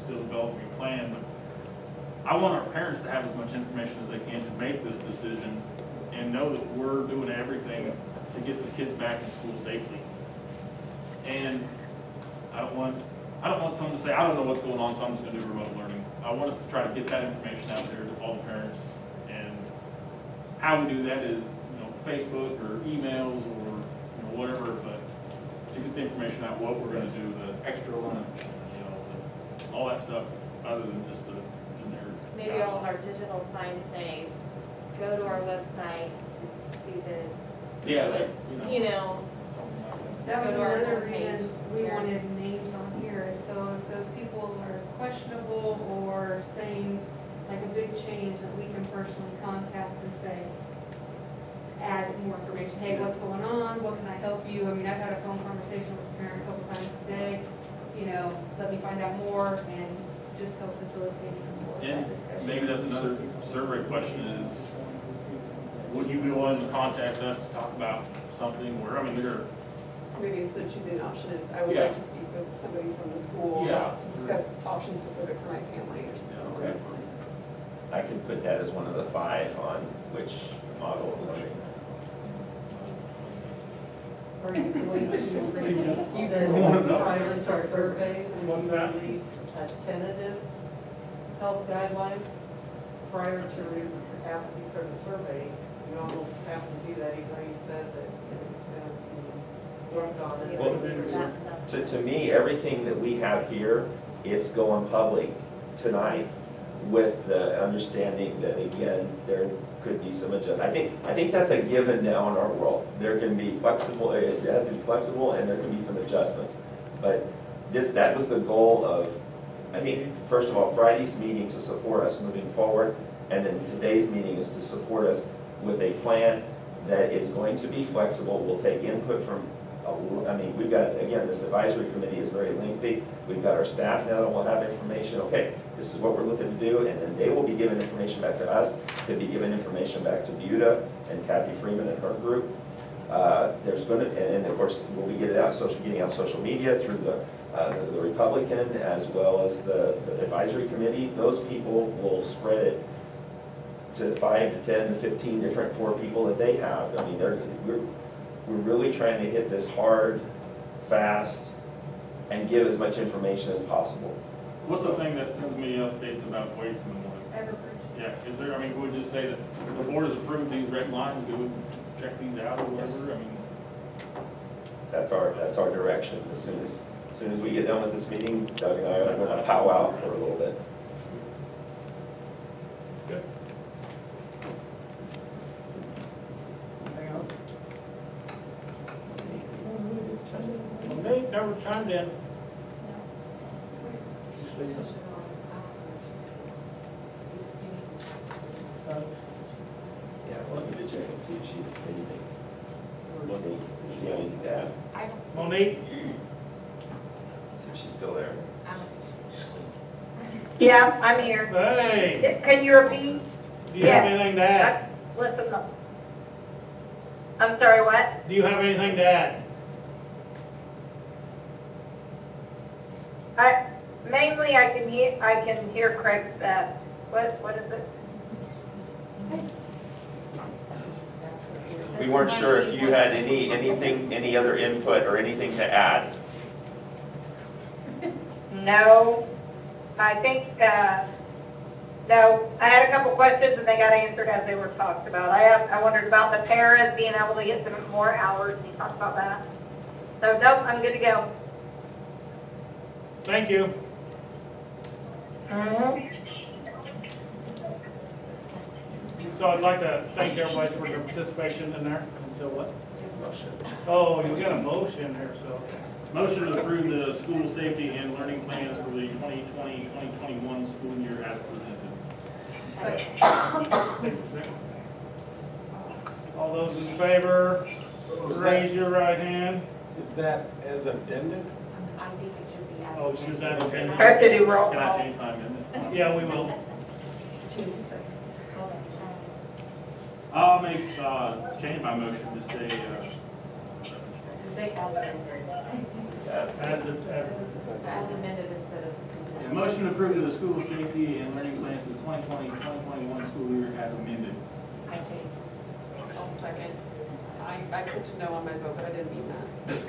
still developing a plan, but I want our parents to have as much information as they can to make this decision and know that we're doing everything to get the kids back in school safely. And I don't want someone to say, I don't know what's going on, so I'm just gonna do remote learning. I want us to try to get that information out there to all the parents. And how we do that is, Facebook or emails or, whatever, but to get the information out, what we're gonna do, the extra lunch, all that stuff, other than just the generic. Maybe all of our digital signs say, go to our website to see the Yeah, list, something like That was Go to our another homepage reason we here. wanted names on here, so if those people are questionable or saying like a big change, that we can personally contact and say, add more information, hey, what's going on, what can I help you? I mean, I've had a phone conversation with a parent a couple times today, let me find out more and just help facilitate even more of that And discussion. maybe that's another survey question is, would you be willing to contact us to talk about something where, Maybe instead of choosing an option, it's, I would Yeah. like to speak with somebody from the school Yeah. to discuss options specific for my family or okay. those lines. I can put that as one of the 5 on which model of learning. are you going to release You the wanna know? prior surveys What's and that? release a tentative health guidelines prior to asking for the survey? You almost have to do that, even though you said that it's going to be worked on and Well, everything. That stuff. To me, everything that we have here, it's going public tonight with the understanding that, again, there could be some adjustment. I think that's a given now in our world. There can be flexible, it has to be flexible, and there can be some adjustments. But that was the goal of, I think, first of all, Friday's meeting to support us moving forward, and then today's meeting is to support us with a plan that is going to be flexible. We'll take input from, we've got, again, this advisory committee is very lengthy. We've got our staff now that will have information. Okay, this is what we're looking to do, and then they will be giving information back to us. They'll be giving information back to Buda and Kathy Freeman and her group. There's going to, and of course, we'll be getting out social media through the Republican as well as the advisory committee. Those people will spread it to 5 to 10 to 15 different core people that they have. I mean, we're really trying to hit this hard, fast, and give as much information as possible. what's the thing that sends me updates about weights in the morning? Everbridge. Yeah, is there, can we just say that the board has approved these red lines, do we check these out or whatever? That's our direction. As soon as we get done with this meeting, Doug and I are going to powwow for a little bit. Good. Anything else? chimed in. She's sleeping. Yeah, let me check and see if she's sleeping. Monique, is she on dad? Monique? See if she's still there. Yeah, I'm here. Hey, Can you repeat? do you have Yeah. anything to add? Listen up. I'm sorry, what? Do you have anything to add? Mainly I can hear Craig that, what is it? We weren't sure if you had any other input or anything to add. No, I think, no, I had a couple questions and they got answered as they were talked about. I wondered about the paras being able to get some more hours, and you talked about that. So, nope, I'm good to go. Thank you. So I'd like to thank everybody for their participation in there. And so what? Motion. Oh, you got a motion here, so. Motion to approve the school safety and learning plans for the 2020-2021 school year as presented. Takes a second. All those in favor, raise your right hand. Is that as addended? I think it should be. Oh, should that have been? I have to do roll Can I call. change my amendment? Yeah, we will. I'll change my motion to say, Say as amended. As As amended instead of. a motion to approve the school safety and learning plans for the 2020-2021 school year as amended. I think. I'll second. I put no on my vote, but I didn't mean that. Throw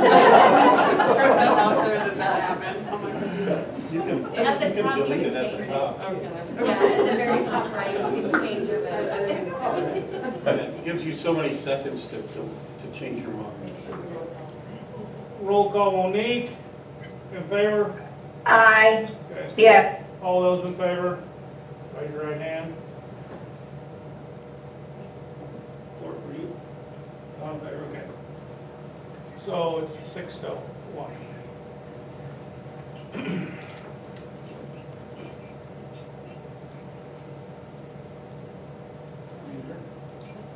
that out there that happened. Oh my God. You can, At the you can top, you delete can it at change the it. top. Okay. Yeah, at the very top right, you can change your I vote. didn't mean to It gives you so many seconds to change your mind. roll call, Monique, in favor? Aye, Okay. yes. All those in favor, raise your right hand. Clerk, were you? All in favor, okay. So it's 6-1.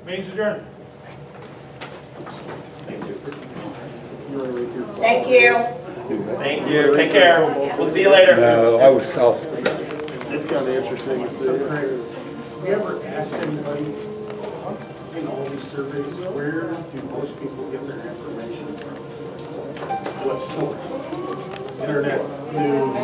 Meeting's adjourned. Thanks, Super. Thank you. Thank you. Take care. We'll see you later. No, I was self. It's kind of interesting to see. Have you ever asked anybody in all these surveys, where do most people get their information from? What source? Internet, news,